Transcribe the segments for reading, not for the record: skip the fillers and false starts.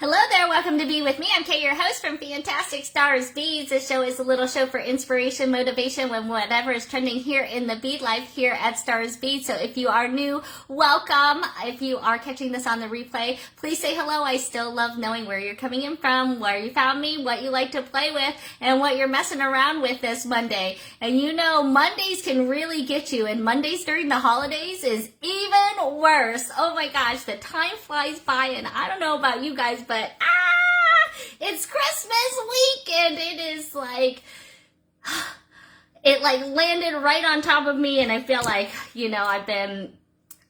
Hello there, welcome to Be With Me. I'm Kay, your host from Fantastic Stars Beads. This show is a little show for inspiration, motivation, when whatever is trending here in the bead life here at Stars Beads. So if you are new, welcome. If you are catching this on the replay, please say hello. I still love knowing where you're coming in from, where you found me, what you like to play with, and what you're messing around with this Monday. And you know, Mondays can really get you, and Mondays during the holidays is even worse. Oh my gosh, the time flies by, and I don't know about you guys, but it's Christmas week, and it is like, it like landed right on top of me, and I feel like, you know, I've been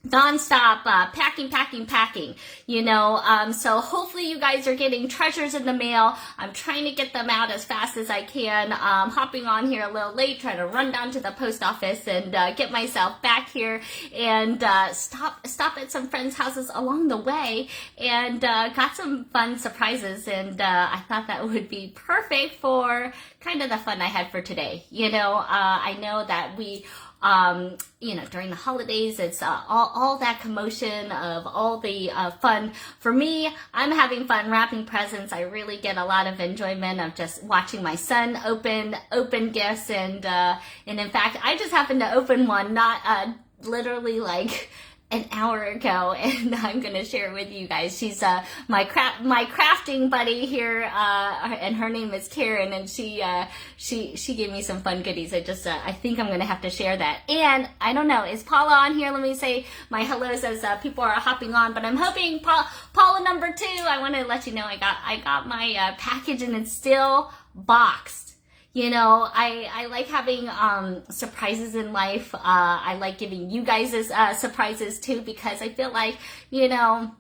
non-stop packing, you know, so hopefully you guys are getting treasures in the mail. I'm trying to get them out as fast as I can, hopping on here a little late, trying to run down to the post office and get myself back here and stop at some friends' houses along the way, and got some fun surprises, and I thought that would be perfect for kind of the fun I had for today. You know, I know that we you know, during the holidays, it's all that commotion of all the fun. For me, I'm having fun wrapping presents. I really get a lot of enjoyment of just watching my son open gifts, and in fact, I just happened to open one not literally like an hour ago, and I'm gonna share it with you guys. She's my crafting buddy here, and her name is Karen, and she gave me some fun goodies. I think I'm gonna have to share that. And I don't know, is Paula on here? Let me say my hellos as people are hopping on, but I'm hoping Paula number 2. I want to let you know I got my package, and it's still boxed. You know, I like having surprises in life. I like giving you guys surprises too, because I feel like, you know,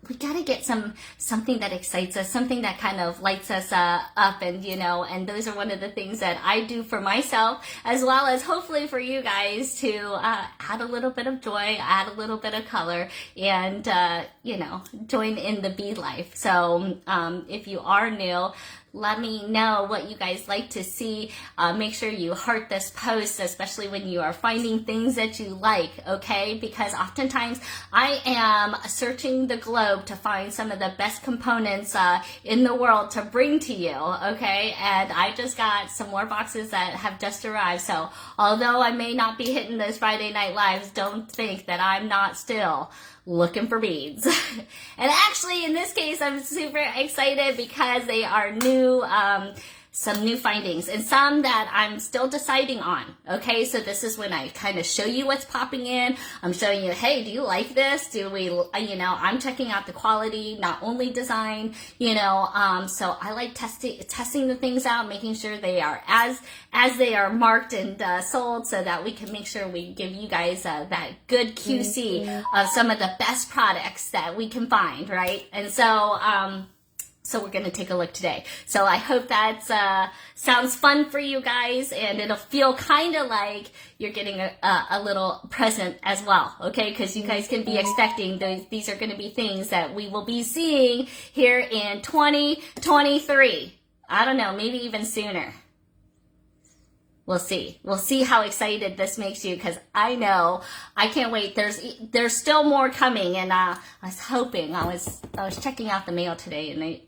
we gotta get something that excites us, something that kind of lights us up, and you know, and those are one of the things that I do for myself, as well as hopefully for you guys to add a little bit of joy, add a little bit of color, and you know, join in the bead life. So if you are new, let me know what you guys like to see. Make sure you heart this post, especially when you are finding things that you like, okay? Because oftentimes I am searching the globe to find some of the best components in the world to bring to you, okay? And I just got some more boxes that have just arrived. So although I may not be hitting those Friday Night Lives, don't think that I'm not still looking for beads. And actually, in this case, I'm super excited because they are new, some new findings, and some that I'm still deciding on. Okay, so this is when I kind of show you what's popping in. I'm showing you, hey, do you like this? Do we, you know, I'm checking out the quality, not only design, you know, so I like testing the things out, making sure they are as they are marked and sold, so that we can make sure we give you guys that good QC of some of the best products that we can find, right? And so we're going to take a look today. So I hope that sounds fun for you guys, and it'll feel kind of like you're getting a little present as well, okay? Because you guys can be expecting these are going to be things that we will be seeing here in 2023. I don't know, maybe even sooner. We'll see. We'll see how excited this makes you, because I know I can't wait. There's still more coming, and I was checking out the mail today, and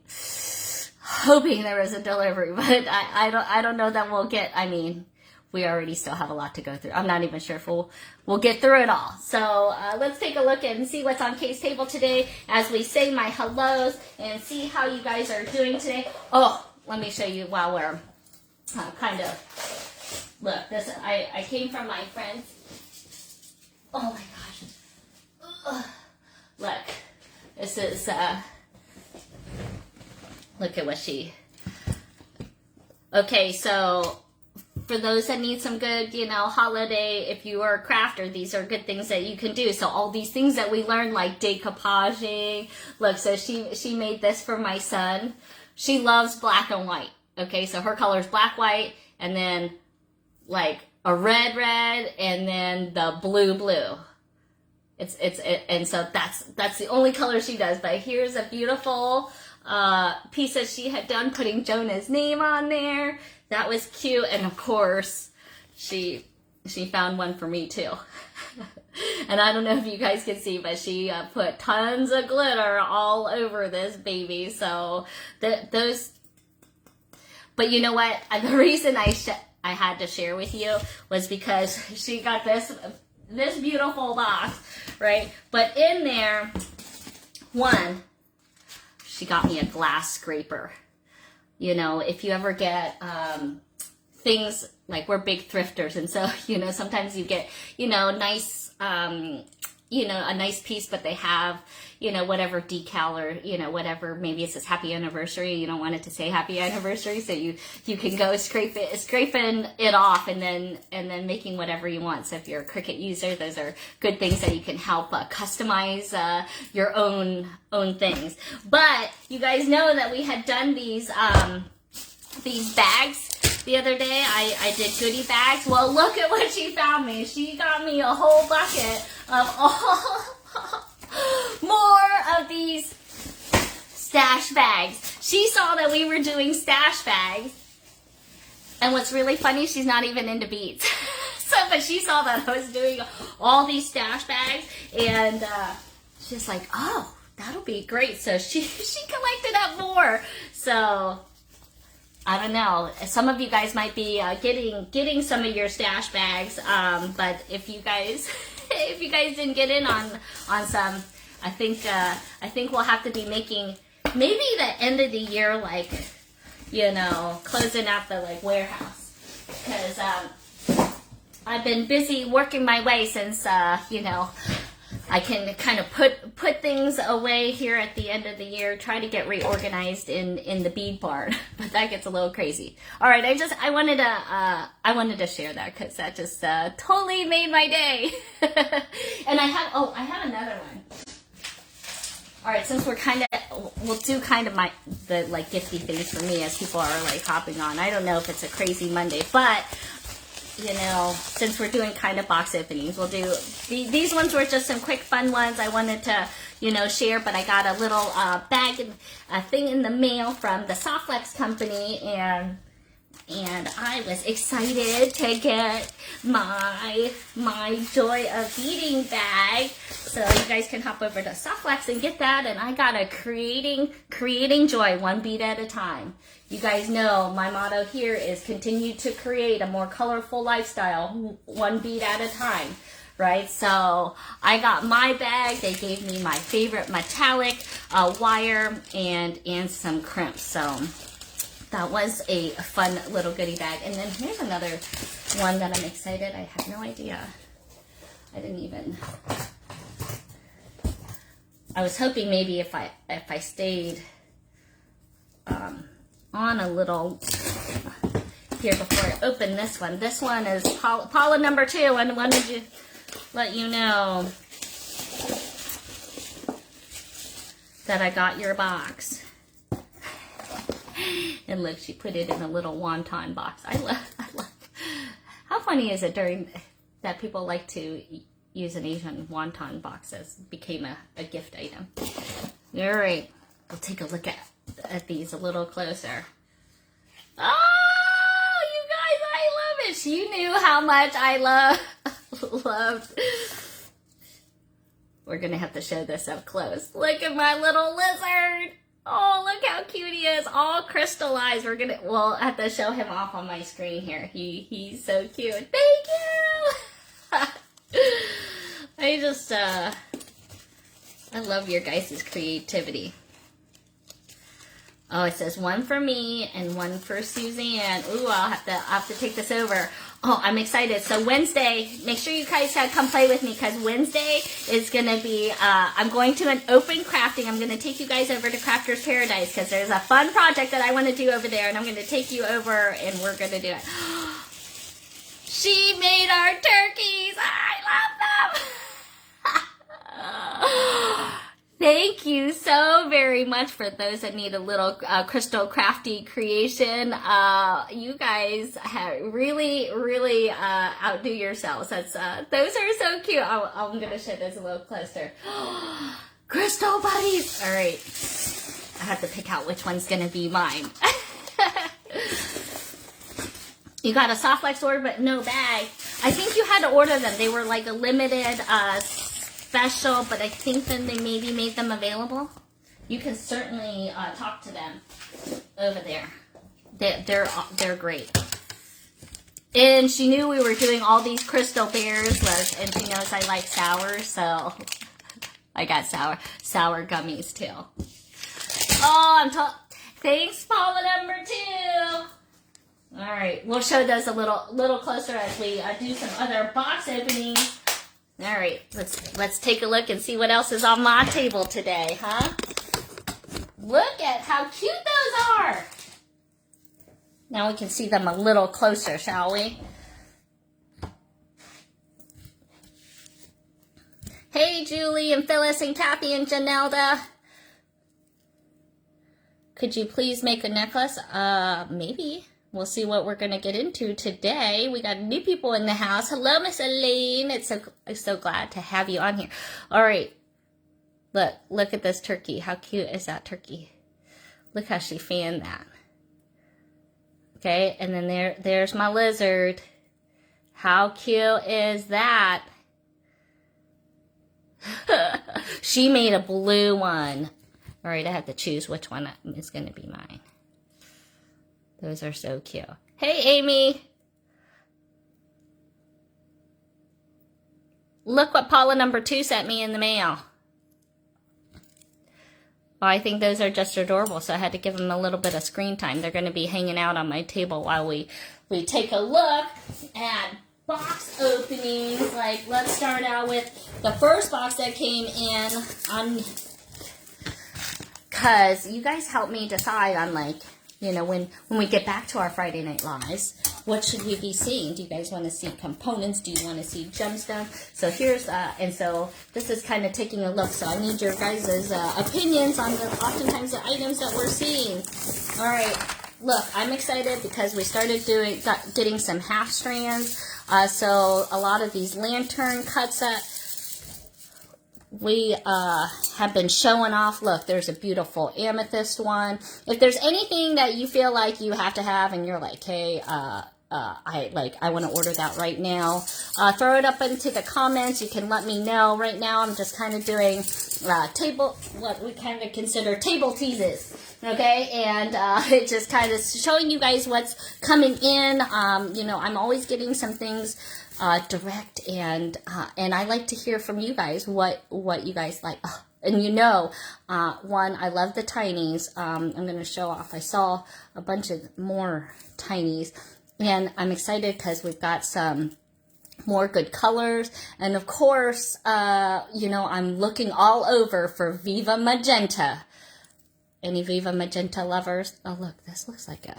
hoping there was a delivery, but I don't know that we'll get. I mean, we already still have a lot to go through. I'm not even sure if we'll get through it all. So let's take a look and see what's on Kay's table today as we say my hellos and see how you guys are doing today. Oh, let me show you while we're kind of. Look, this I came from my friend's. Oh my gosh. Ugh. Look, this is look at what she. Okay, so for those that need some good, you know, holiday, if you are a crafter, these are good things that you can do. So all these things that we learned, like decoupaging. Look, so she made this for my son. She loves black and white. Okay, so her color is black, white, and then like a red, and then the blue. And so that's the only color she does. But here's a beautiful piece that she had done, putting Jonah's name on there. That was cute, and of course, she found one for me too. And I don't know if you guys can see, but she put tons of glitter all over this baby. So those, but you know what? The reason I had to share with you was because she got this beautiful box, right? But in there, she got me a glass scraper. You know, if you ever get things, like we're big thrifters, and so, you know, sometimes you get, you know, nice, you know, a nice piece, but they have, you know, whatever decal or, you know, whatever, maybe it says happy anniversary, you don't want it to say happy anniversary, so you can go scraping it off and then making whatever you want. So if you're a Cricut user, those are good things that you can help customize your own things. But you guys know that we had done these bags the other day. I did goodie bags. Well, look at what she found me. She got me a whole bucket of all more of these stash bags. She saw that we were doing stash bags, and what's really funny, she's not even into beads. But she saw that I was doing all these stash bags, and she's like, oh, that'll be great. So she collected up more. So I don't know. Some of you guys might be getting some of your stash bags, but if you guys didn't get in on some, I think we'll have to be making maybe the end of the year, like, you know, closing out the like warehouse, because I've been busy working my way since you know, I can kind of put things away here at the end of the year, try to get reorganized in the bead barn, but that gets a little crazy. All right, I wanted to share that because that just totally made my day. And I have another one. All right, since we'll do kind of the like gifty things for me as people are like hopping on. I don't know if it's a crazy Monday, but you know, since we're doing kind of box openings, we'll do, these ones were just some quick fun ones I wanted to, you know, share, but I got a little bag, a thing in the mail from the Softlex company, and I was excited to get my Joy of Beading bag. So you guys can hop over to Softlex and get that, and I got a creating joy, one bead at a time. You guys know my motto here is continue to create a more colorful lifestyle, one bead at a time, right? So I got my bag. They gave me my favorite metallic wire and some crimps. So that was a fun little goodie bag. And then here's another one that I'm excited. I have no idea. I was hoping maybe if I stayed on a little here before I open this one. This one is Paula number 2, and wanted to let you know that I got your box. And look, she put it in a little wonton box. I love. How funny is it that people like to use an Asian wonton box as became a gift item. All right, we'll take a look at these a little closer. Oh, you guys, I love it. She knew how much I loved. We're gonna have to show this up close. Look at my little lizard. Oh, look how cute he is, all crystallized. We'll have to show him off on my screen here. He's so cute. Thank you. I love your guys' creativity. Oh, it says one for me and one for Suzanne. Ooh, I'll have to take this over. Oh, I'm excited. So Wednesday, make sure you guys come play with me, because Wednesday is going to be, I'm going to an open crafting. I'm going to take you guys over to Crafter's Paradise, because there's a fun project that I want to do over there, and I'm going to take you over and we're going to do it. She made our turkeys. I love them. Thank you so very much for those that need a little crystal crafty creation. You guys really outdo yourselves. Those are so cute. I'm going to show this a little closer. Crystal buddies. All right. I have to pick out which one's going to be mine. You got a Softlex order, but no bag. I think you had to order them. They were like a limited special, but I think then they maybe made them available. You can certainly talk to them over there. They're great. And she knew we were doing all these crystal bears, and she knows I like sour, so I got sour gummies too. Oh, thanks, Paula number 2. All right, we'll show those a little closer as we do some other box openings. All right, let's take a look and see what else is on my table today, huh? Look at how cute those are. Now we can see them a little closer, shall we? Hey, Julie and Phyllis and Kathy and Janelda. Could you please make a necklace? Maybe. We'll see what we're going to get into today. We got new people in the house. Hello, Miss Elaine. I'm so glad to have you on here. All right. Look at this turkey. How cute is that turkey? Look how she fanned that. Okay, and then there's my lizard. How cute is that? She made a blue one. All right, I have to choose which one is going to be mine. Those are so cute. Hey, Amy. Look what Paula number 2 sent me in the mail. Well, I think those are just adorable, so I had to give them a little bit of screen time. They're going to be hanging out on my table while we take a look at box openings. Like, let's start out with the first box that came in because you guys helped me decide on, like, you know, when we get back to our Friday Night Lives, what should we be seeing? Do you guys want to see components? Do you want to see gemstones? So here's, and so this is kind of taking a look. So I need your guys' opinions on oftentimes the items that we're seeing. All right, look, I'm excited because we started getting some half strands. So a lot of these lantern cuts that we have been showing off. Look, there's a beautiful amethyst one. If there's anything that you feel like you have to have and you're like, hey, I want to order that right now, throw it up into the comments. You can let me know. Right now I'm just kind of doing what we kind of consider table teases. Okay, and it just kind of showing you guys what's coming in. You know, I'm always getting some things direct, and I like to hear from you guys what you guys like. And you know, one, I love the tinies. I'm going to show off. I saw a bunch of more tinies, and I'm excited because we've got some more good colors. And of course, you know, I'm looking all over for Viva Magenta. Any Viva Magenta lovers? Oh, look, this looks like a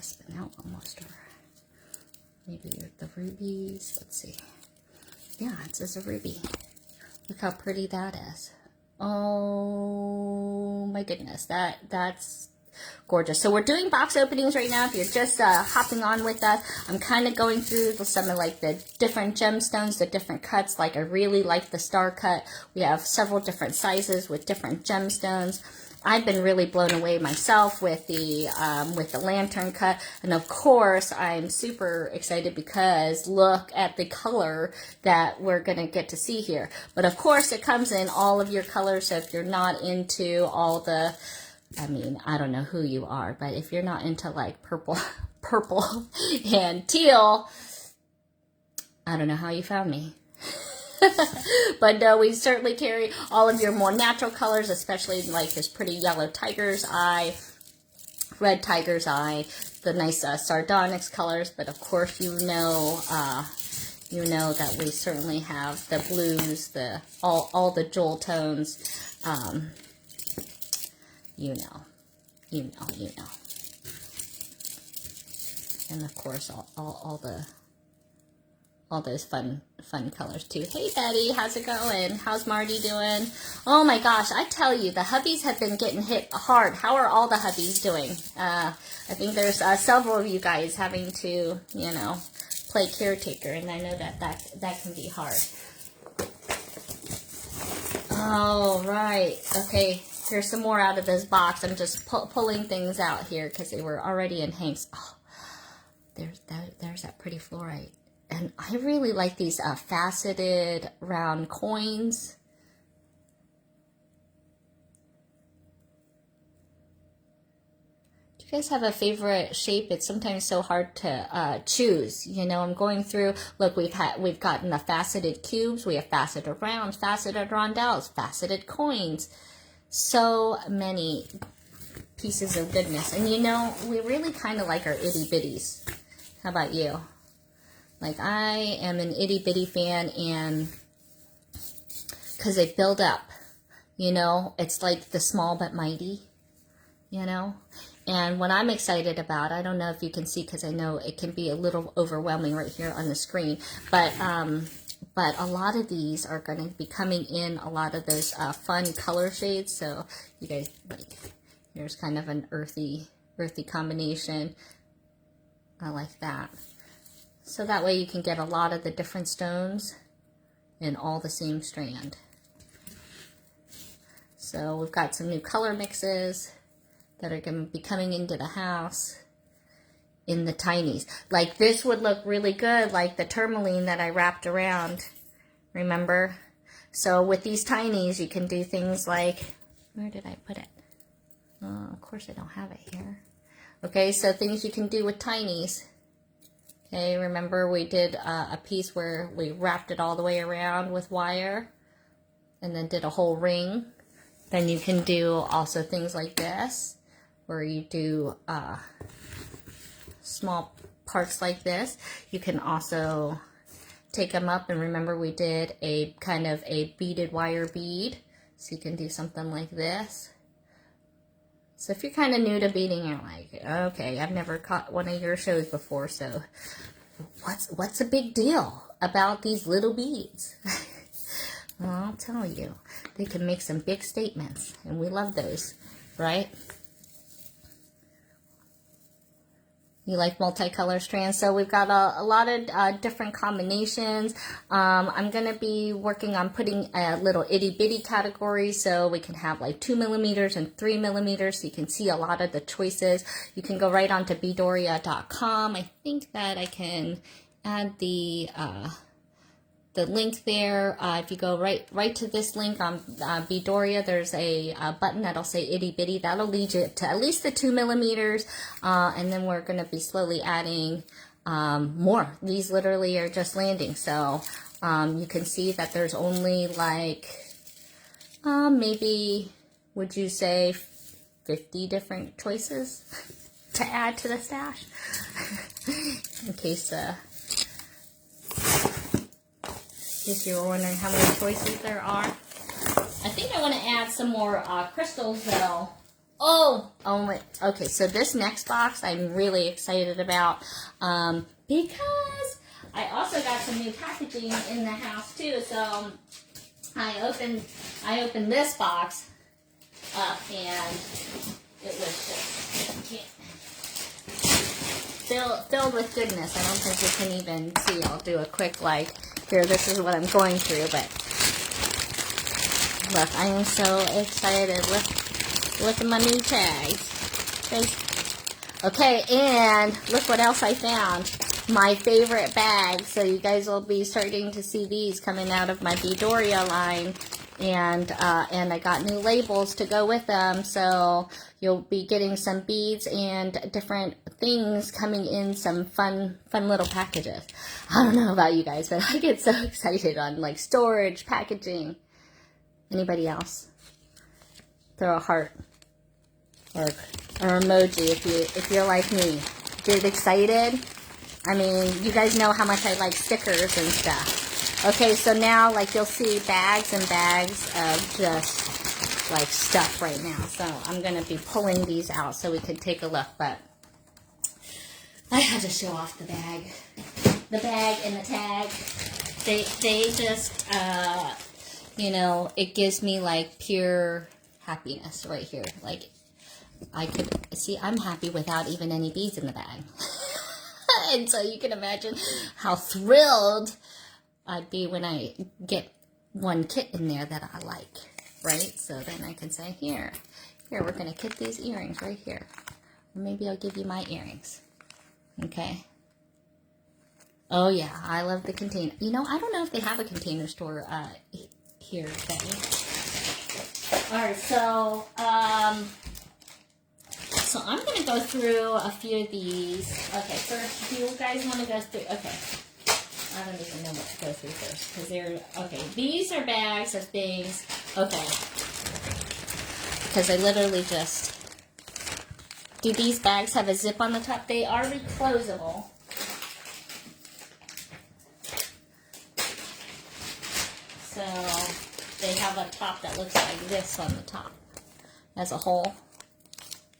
spin out almost, or maybe the rubies. Let's see. Yeah, it says a ruby. Look how pretty that is. Oh my goodness, that's gorgeous. So we're doing box openings right now. If you're just hopping on with us, I'm kind of going through some of like the different gemstones, the different cuts. Like I really like the star cut. We have several different sizes with different gemstones. I've been really blown away myself with the lantern cut, and of course I'm super excited because look at the color that we're gonna get to see here. But of course it comes in all of your colors, so if you're not into all the, I mean, I don't know who you are, but if you're not into like purple and teal, I don't know how you found me. But no, we certainly carry all of your more natural colors, especially like this pretty yellow tiger's eye, red tiger's eye, the nice sardonyx colors. But of course, you know that we certainly have the blues, all the jewel tones. You know. And of course, all those fun colors too. Hey Betty, how's it going? How's Marty doing? Oh my gosh, I tell you, the hubbies have been getting hit hard. How are all the hubbies doing? I think there's several of you guys having to, you know, play caretaker, and I know that can be hard. All right, okay, here's some more out of this box. I'm just pulling things out here because they were already in Hank's. Oh, there's that pretty fluorite. And I really like these faceted round coins. Do you guys have a favorite shape? It's sometimes so hard to choose. You know, I'm going through, look, we've gotten the faceted cubes, we have faceted rounds, faceted rondelles, faceted coins. So many pieces of goodness. And you know, we really kind of like our itty bitties. How about you? Like, I am an itty bitty fan, and because they build up, you know, it's like the small but mighty, you know. And what I'm excited about, I don't know if you can see, because I know it can be a little overwhelming right here on the screen, but a lot of these are going to be coming in a lot of those fun color shades. So you guys, like, here's kind of an earthy combination. I like that. So that way you can get a lot of the different stones in all the same strand. So we've got some new color mixes that are going to be coming into the house in the tinies. Like, this would look really good, like the tourmaline that I wrapped around, remember? So with these tinies, you can do things like, where did I put it? Oh, of course I don't have it here. Okay, so things you can do with tinies. Okay, remember we did a piece where we wrapped it all the way around with wire and then did a whole ring. Then you can do also things like this, where you do small parts like this. You can also take them up, and remember we did a kind of a beaded wire bead. So you can do something like this. So if you're kind of new to beading, you're like, okay, I've never caught one of your shows before, so what's a big deal about these little beads? Well, I'll tell you, they can make some big statements, and we love those, right? You like multicolor strands, so we've got a lot of different combinations. I'm going to be working on putting a little itty bitty category, so we can have like 2 millimeters and 3 millimeters, so you can see a lot of the choices. You can go right on to Beadorea.com. I think that I can add the link there. If you go right to this link on Beadorea, there's a button that'll say itty bitty. That'll lead you to at least the 2 millimeters, and then we're going to be slowly adding more. These literally are just landing, so you can see that there's only like maybe, would you say, 50 different choices to add to the stash in case if you're wondering how many choices there are. I think I want to add some more crystals though. Okay, so this next box I'm really excited about because I also got some new packaging in the house too. So I opened this box up, and it was just filled with goodness. I don't think you can even see. I'll do a quick here, this is what I'm going through, but look, I am so excited. Look at my new tags. Okay, and look what else I found. My favorite bag. So you guys will be starting to see these coming out of my Beadorea line. And I got new labels to go with them, so you'll be getting some beads and different things coming in some fun little packages. I don't know about you guys, but I get so excited on like storage, packaging. Anybody else? Throw a heart or emoji if you're like me. Get excited? I mean, you guys know how much I like stickers and stuff. Okay, so now, like, you'll see bags and bags of just, like, stuff right now. So I'm going to be pulling these out so we can take a look. But I had to show off the bag. The bag and the tag. They just, you know, it gives me, like, pure happiness right here. Like, I could, see, I'm happy without even any beads in the bag. And so you can imagine how thrilled I'd be when I get one kit in there that I like, right? So then I can say, here, we're going to kit these earrings right here. Or maybe I'll give you my earrings, okay? Oh yeah, I love the container. You know, I don't know if they have a container store here, Betty. All right, so so I'm going to go through a few of these. Okay, first, do you guys want to go through? Okay, I don't even know what to go through first because they're okay. These are bags of things. Okay, because I literally just. Do these bags have a zip on the top? They are reclosable. So they have a top that looks like this on the top as a hole.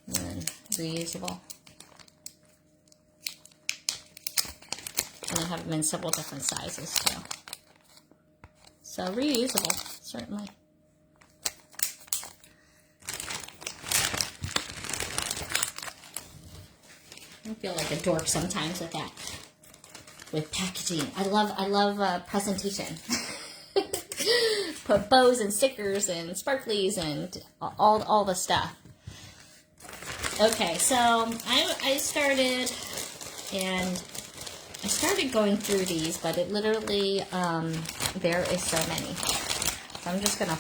And then reusable. And I have them in several different sizes too. So reusable, certainly. I feel like a dork sometimes with that, with packaging. I love presentation. Put bows and stickers and sparklies and all the stuff. Okay, so I started going through these, but it literally there is so many. So I'm just gonna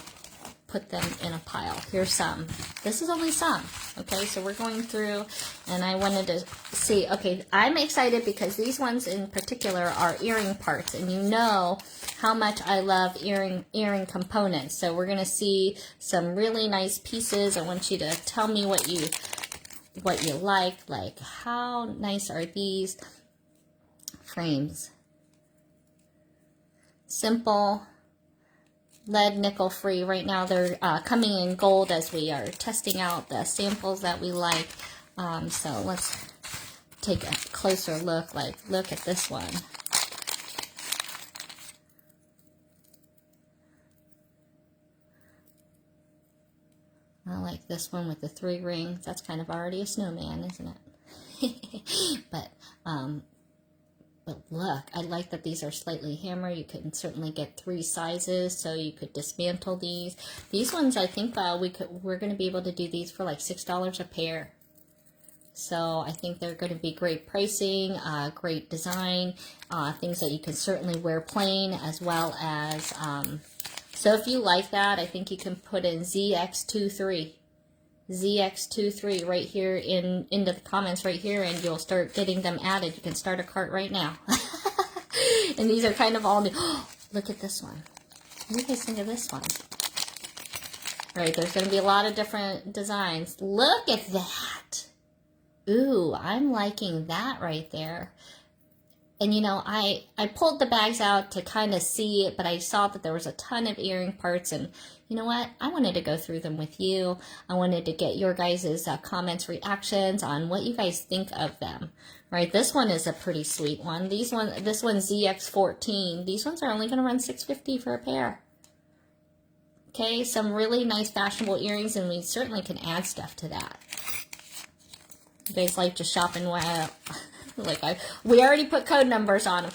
put them in a pile. Here's some. This is only some. Okay, so we're going through, and I wanted to see. Okay, I'm excited because these ones in particular are earring parts, and you know how much I love earring components. So we're gonna see some really nice pieces. I want you to tell me what you like how nice are these frames. Simple, lead nickel free. Right now they're coming in gold as we are testing out the samples that we like. So let's take a closer look. Look at this one. I like this one with the 3 rings. That's kind of already a snowman, isn't it? But look, I like that these are slightly hammered. You can certainly get 3 sizes, so you could dismantle these. These ones, I think we're going to be able to do these for like $6 a pair. So I think they're going to be great pricing, great design, things that you can certainly wear plain as well as. So if you like that, I think you can put in ZX23 right here into the comments right here, and you'll start getting them added. You can start a cart right now. And these are kind of all new. Look at this one. What do you guys think of this one? Right, there's going to be a lot of different designs. Look at that. Ooh, I'm liking that right there. And you know, I pulled the bags out to kind of see it, but I saw that there was a ton of earring parts, and you know what? I wanted to go through them with you. I wanted to get your guys' comments, reactions on what you guys think of them. Right, this one is a pretty sweet one. This one's ZX14. These ones are only going to run $6.50 for a pair. Okay, some really nice fashionable earrings, and we certainly can add stuff to that. You guys like just shopping while... we already put code numbers on them.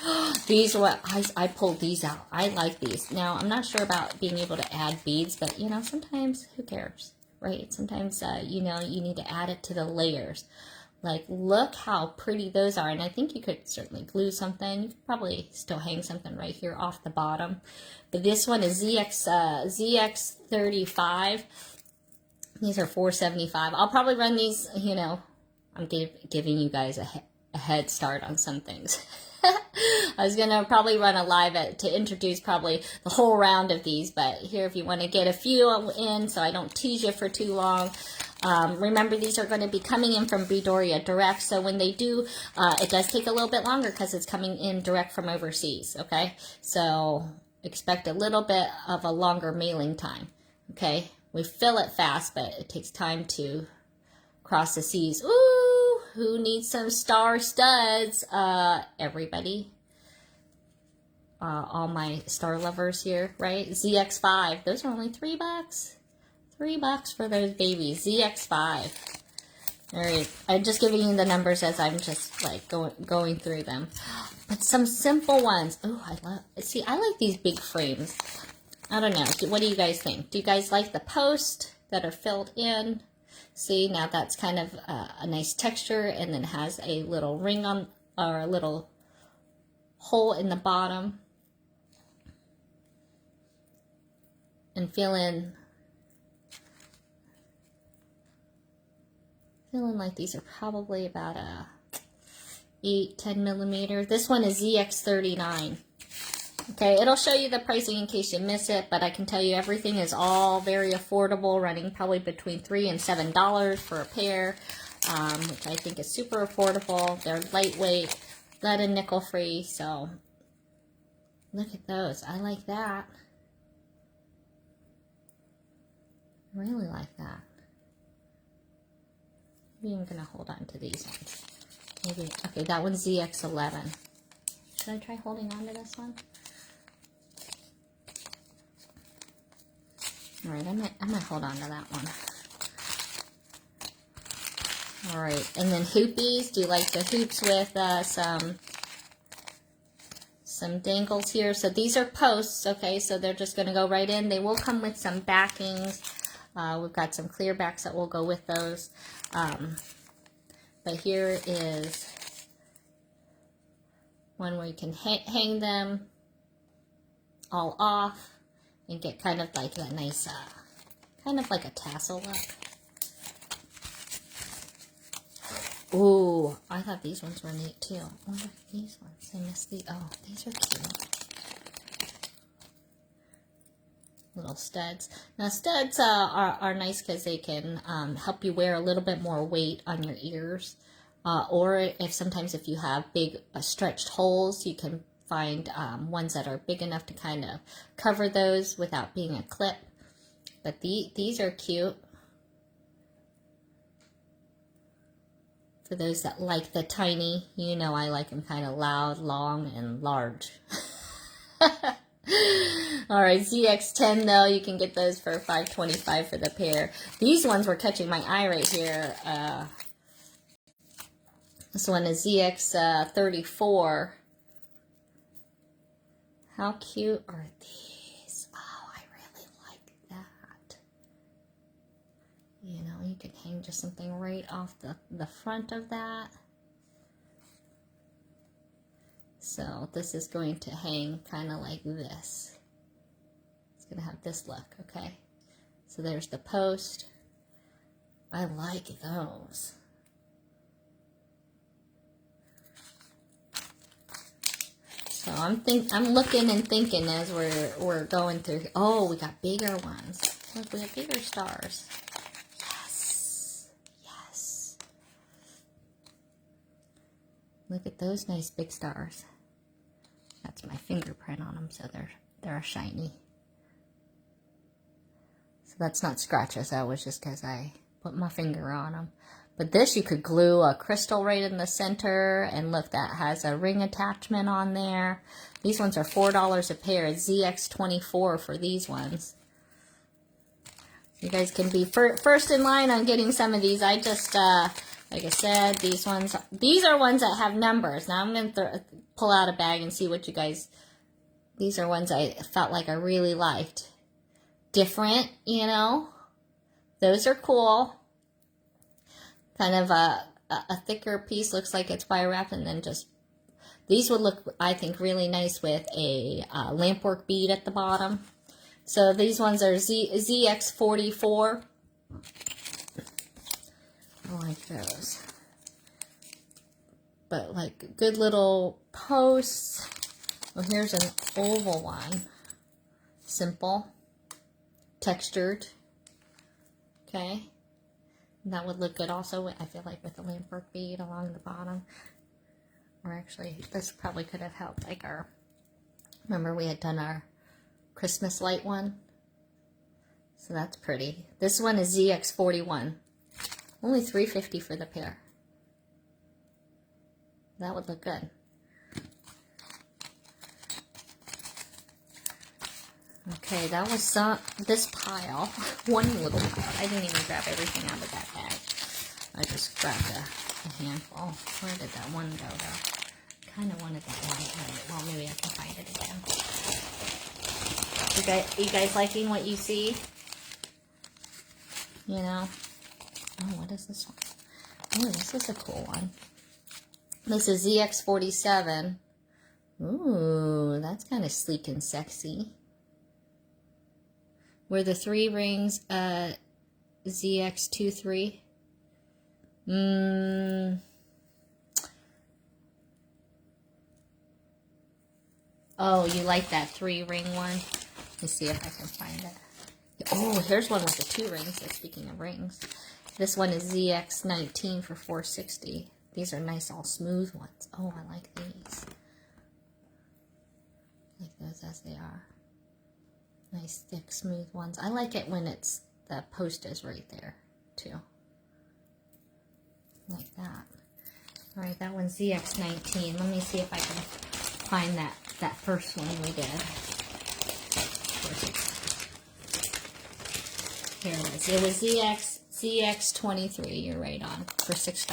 These are what I pulled these out. I like these. Now, I'm not sure about being able to add beads, but you know, sometimes who cares, right? Sometimes, you know, you need to add it to the layers. Like, look how pretty those are. And I think you could certainly glue something. You could probably still hang something right here off the bottom. But this one is ZX35. These are $4.75. I'll probably run these, you know, I'm giving you guys a head start on some things. I was going to probably run a live to introduce probably the whole round of these, but here if you want to get a few in so I don't tease you for too long. Remember, these are going to be coming in from Beadorea direct, so when they do, it does take a little bit longer because it's coming in direct from overseas, okay? So expect a little bit of a longer mailing time, okay? We fill it fast, but it takes time to cross the seas. Ooh! Who needs some star studs? Everybody. All my star lovers here, right? ZX5. Those are only $3. $3 for those babies. ZX5. All right. I'm just giving you the numbers as I'm just like going through them. But some simple ones. Oh, I like these big frames. I don't know. What do you guys think? Do you guys like the posts that are filled in? See, now that's kind of a nice texture, and then has a little ring on, or a little hole in the bottom. And feeling like these are probably about a 8-10 millimeter. This one is ZX39. Okay, it'll show you the pricing in case you miss it, but I can tell you everything is all very affordable, running probably between $3 and $7 for a pair, which I think is super affordable. They're lightweight, lead and nickel free, so look at those. I like that. I really like that. Maybe I'm going to hold on to these ones. Maybe, okay, that one's ZX11. Should I try holding on to this one? All right, I might hold on to that one. All right, and then hoopies. Do you like the hoops with some dangles here? So these are posts, okay, so they're just going to go right in. They will come with some backings. We've got some clear backs that will go with those. But here is one where you can hang them all off and get kind of like a nice, kind of like a tassel look. Ooh, I thought these ones were neat too. Oh, look at these ones. I missed the, oh, these are cute. Little studs. Now studs are nice because they can help you wear a little bit more weight on your ears. Or if sometimes if you have big stretched holes, you can find ones that are big enough to kind of cover those without being a clip. But these are cute. For those that like the tiny, you know I like them kind of loud, long, and large. All right, ZX10 though, you can get those for $5.25 for the pair. These ones were catching my eye right here. This one is ZX34. How cute are these? Oh, I really like that. You know, you could hang just something right off the front of that. So this is going to hang kind of like this. It's going to have this look, okay? So there's the post. I like those. So I'm looking and thinking as we're going through. Oh, we got bigger ones. Look, we have bigger stars. Yes. Yes. Look at those nice big stars. That's my fingerprint on them, so they're shiny. So that's not scratches. That was just because I put my finger on them. But this, you could glue a crystal right in the center, and look, that has a ring attachment on there. These ones are $4 a pair. It's ZX24 for these ones. You guys can be first in line on getting some of these. I just, like I said, these are ones that have numbers. Now I'm going to pull out a bag and see what you guys, these are ones I felt like I really liked. Different, you know. Those are cool. Kind of a thicker piece, looks like it's wire wrapped, and then just, these would look, I think, really nice with a lampwork bead at the bottom. So these ones are ZX44. I like those. But like good little posts. Well, here's an oval one. Simple. Textured. Okay. That would look good also, I feel like, with the lampwork bead along the bottom. Or actually, this probably could have helped, like our, remember we had done our Christmas light one? So that's pretty. This one is ZX41. Only $3.50 for the pair. That would look good. Okay, that was this pile. One little pile. I didn't even grab everything out of that bag. I just grabbed a handful. Where did that one go, though? Kind of wanted that one. Well, maybe I can find it again. You guys liking what you see? You know? Oh, what is this one? Oh, this is a cool one. This is ZX47. Ooh, that's kind of sleek and sexy. Were the 3 rings ZX23? Oh, you like that 3 ring one? Let me see if I can find it. Oh, here's one with the 2 rings. So speaking of rings, this one is ZX19 for $460. These are nice, all smooth ones. Oh, I like these. Like those as they are. Nice, thick, smooth ones. I like it when it's the post is right there, too. Like that. All right, that one's ZX19. Let me see if I can find that first one we did. Here it is. It was ZX23. You're right on, for $6.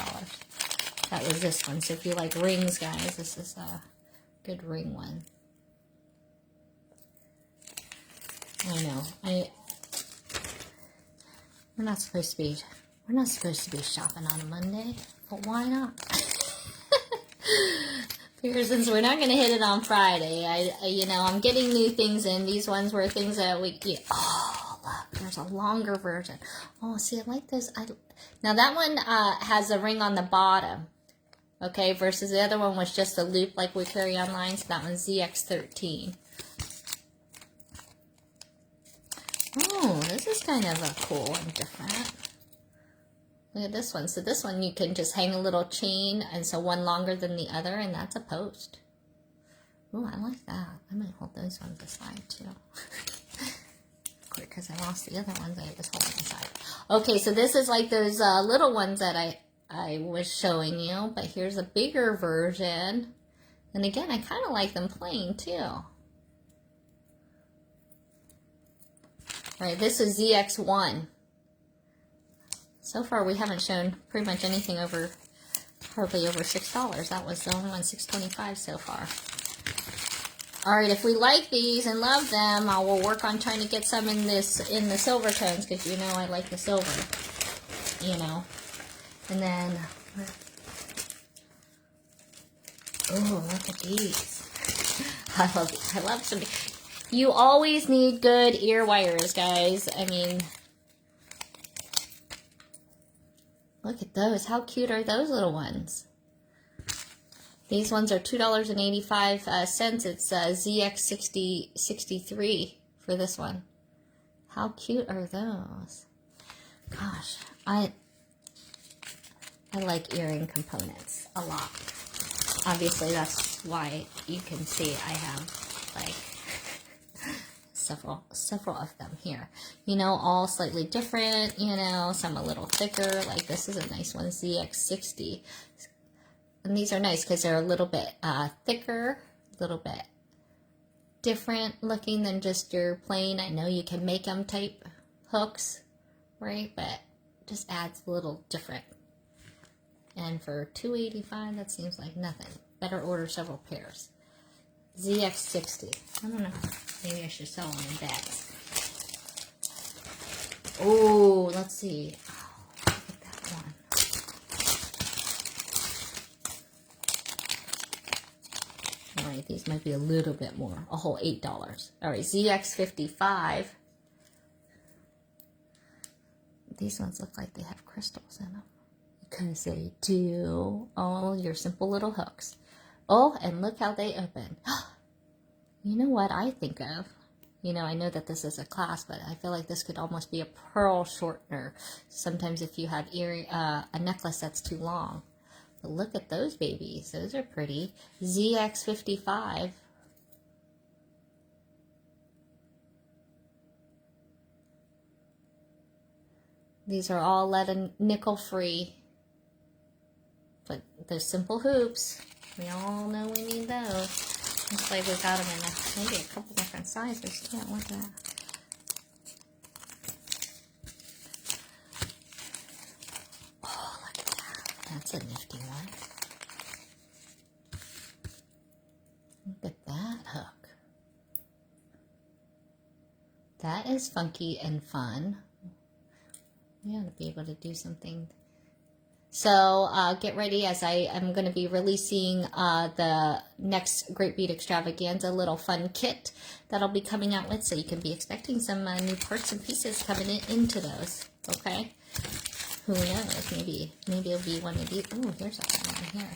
That was this one. So if you like rings, guys, this is a good ring one. I know. We're not supposed to be shopping on a Monday, but why not? Figures since we're not going to hit it on Friday, I'm getting new things in. These ones were things that we get. Oh, look, there's a longer version. Oh, see, I like this. Now that one has a ring on the bottom, okay, versus the other one was just a loop like we carry online. So that one's ZX13. Oh, this is kind of a cool and different. Look at this one. So this one you can just hang a little chain, and so one longer than the other, and that's a post. Oh, I like that. I might hold those ones aside too. Quick, because I lost the other ones I was holding aside. Okay, so this is like those little ones that I was showing you, but here's a bigger version. And again, I kind of like them plain too. All right, this is ZX1. So far, we haven't shown pretty much anything hardly over $6. That was the only one, $6.25 so far. All right, if we like these and love them, I will work on trying to get some in the silver tones, because you know I like the silver, And then, oh, look at these. I love some. You always need good ear wires, guys. I mean, look at those. How cute are those little ones? These ones are $2.85. It's ZX63 for this one. How cute are those? Gosh, I like earring components a lot. Obviously, that's why you can see I have like several of them here. All slightly different, some a little thicker. Like this is a nice one, ZX60. And these are nice because they're a little bit thicker, a little bit different looking than just your plain. I know you can make them type hooks, right? But just adds a little different. And for $2.85, that seems like nothing. Better order several pairs. ZX60. I don't know. Maybe I should sell them in bags. Oh, let's see. Oh, look at that one. All right, these might be a little bit more. A whole $8. All right, ZX55. These ones look like they have crystals in them. Because they do. Oh, your simple little hooks. Oh, and look how they open. You know what I think of? I know that this is a class, but I feel like this could almost be a pearl shortener. Sometimes if you have a necklace that's too long. But look at those babies. Those are pretty. ZX55. These are all lead and nickel free. But they're simple hoops. We all know we need those. Looks like we got them in maybe a couple different sizes. Yeah, look at that. Oh, look at that. That's a nifty one. Look at that hook. That is funky and fun. We ought to be able to do something So get ready, as I am going to be releasing the next Great Bead Extravaganza little fun kit that I'll be coming out with. So you can be expecting some new parts and pieces coming into those. Okay? Who knows? Maybe it'll be one of these. Oh, here's a one here.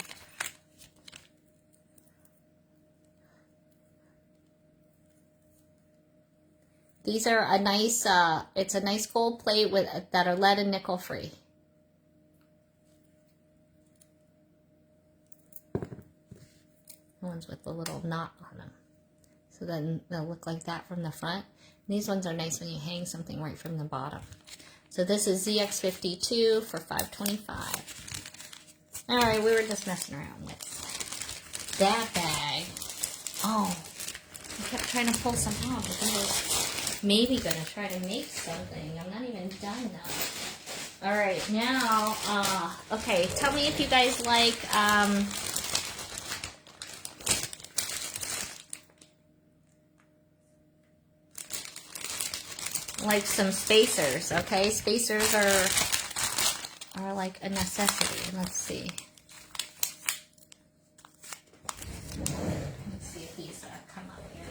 These are a nice, it's a nice gold plate with that are lead and nickel free. The ones with the little knot on them. So then they'll look like that from the front. And these ones are nice when you hang something right from the bottom. So this is ZX52 for $5.25. All right, we were just messing around with that bag. Oh, I kept trying to pull some out, but I was maybe gonna try to make something. I'm not even done though. All right, now, okay, tell me if you guys like some spacers, okay? Spacers are like a necessity. Let's see. Let's see if these come up here.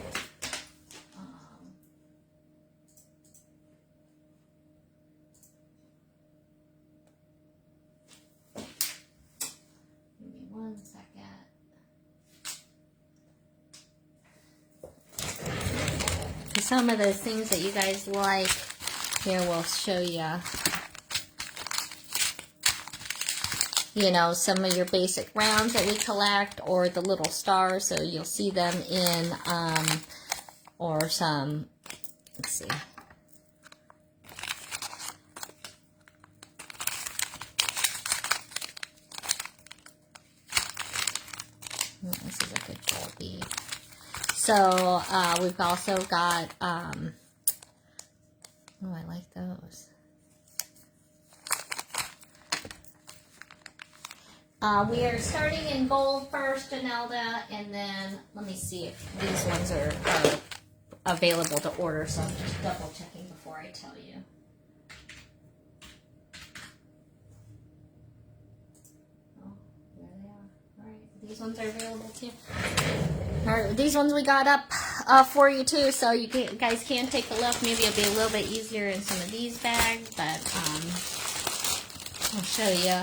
Give me 1 second. Some of those things that you guys like, here we'll show you. You know, some of your basic rounds that we collect, or the little stars, so you'll see them in, or some, let's see. This is a good gold bead. So, we've also got, oh, I like those. We are starting in gold first, Janelda, and then, let me see if these ones are available to order, so I'm just double checking before I tell you. Oh, there they are. All right, these ones are available too. All right, these ones we got up for you too, so you guys can take a look. Maybe it'll be a little bit easier in some of these bags, but I'll show you.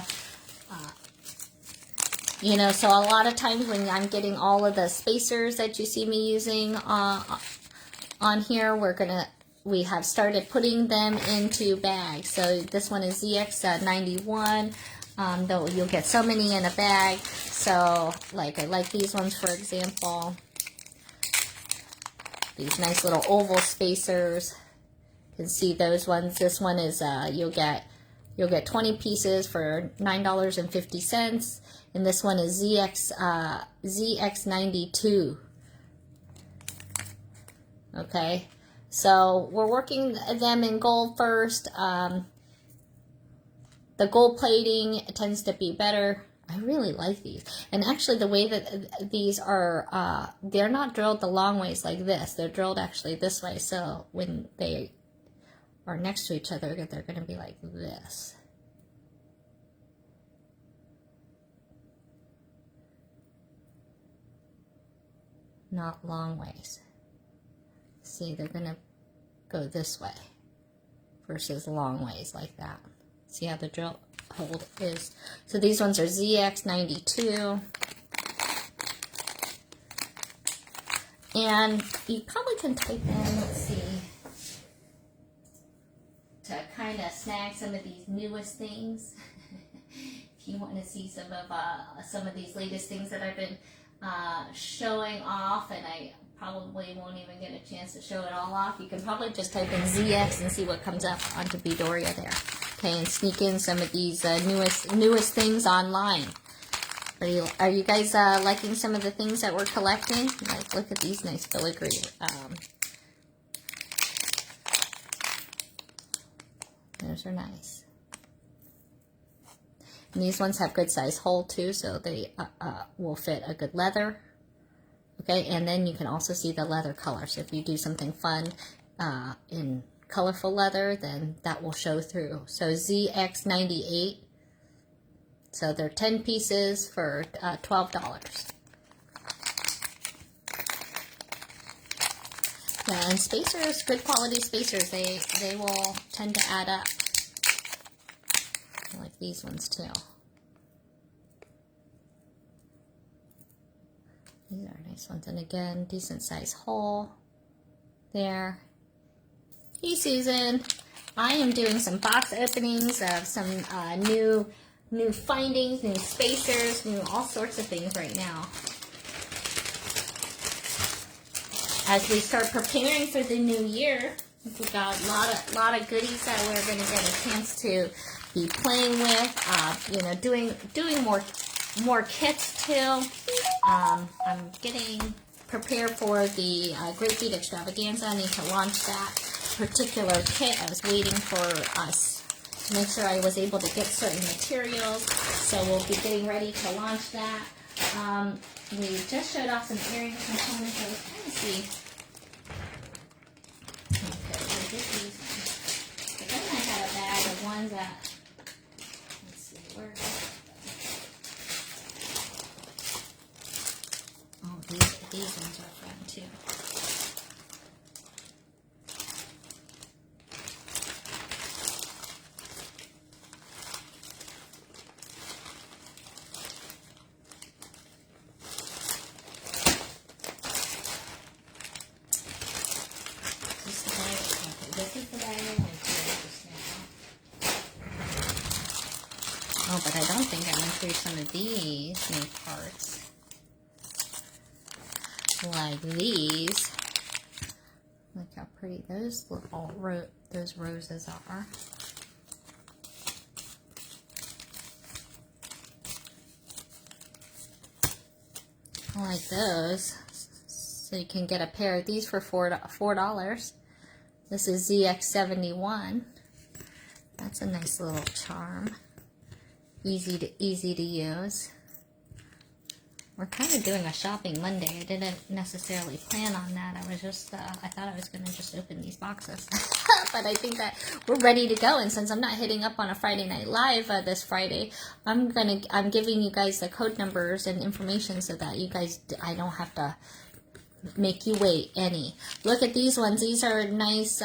You know, so a lot of times when I'm getting all of the spacers that you see me using on here, we have started putting them into bags. So this one is ZX91. Though you'll get so many in a bag. So, like, I like these ones, for example. These nice little oval spacers. You can see those ones. This one is, you'll get 20 pieces for $9.50. And this one is ZX92. Okay. So, we're working them in gold first. The gold plating tends to be better. I really like these. And actually the way that these are, they're not drilled the long ways like this. They're drilled actually this way. So when they are next to each other, they're going to be like this. Not long ways. See, they're going to go this way versus long ways like that. See how the drill hold is. So these ones are ZX92. And you probably can type in, let's see, to kind of snag some of these newest things. If you want to see some of these latest things that I've been showing off, and I probably won't even get a chance to show it all off, you can probably just type in ZX and see what comes up onto Beadorea there. Okay, and sneak in some of these newest things online. Are you guys liking some of the things that we're collecting? Like, look at these nice filigree. Those are nice. And these ones have good size hole too, so they will fit a good leather. Okay, and then you can also see the leather color. So if you do something fun in colorful leather, then that will show through. So ZX98. So they're 10 pieces for $12. Yeah, and spacers, good quality spacers, they will tend to add up. I like these ones too. These are nice ones, and again, decent size hole there. Hey Susan, I am doing some box openings of some new findings, new spacers, new all sorts of things right now. As we start preparing for the new year, we've got a lot of goodies that we're going to get a chance to be playing with. You know, doing more kits too. I'm getting prepared for the Great Bead Extravaganza. I need to launch that particular kit. I was waiting for us to make sure I was able to get certain materials. So we'll be getting ready to launch that. We just showed off some earring components. I was trying to see. Okay, we'll get these ones. But then I had a bag of ones that, let's see, where is it? Oh, these ones are fun too. This is the bag I went through just now. Oh, but I don't think I went through some of these new parts. Like these. Look how pretty those little those roses are. I like those. So you can get a pair of these for $4. This is ZX71. That's a nice little charm. Easy to use. We're kind of doing a shopping Monday. I didn't necessarily plan on that. I was just, I thought I was going to just open these boxes. But I think that we're ready to go. And since I'm not hitting up on a Friday Night Live this Friday, I'm giving you guys the code numbers and information so that you guys, I don't have to make you wait any. Look at these ones. These are nice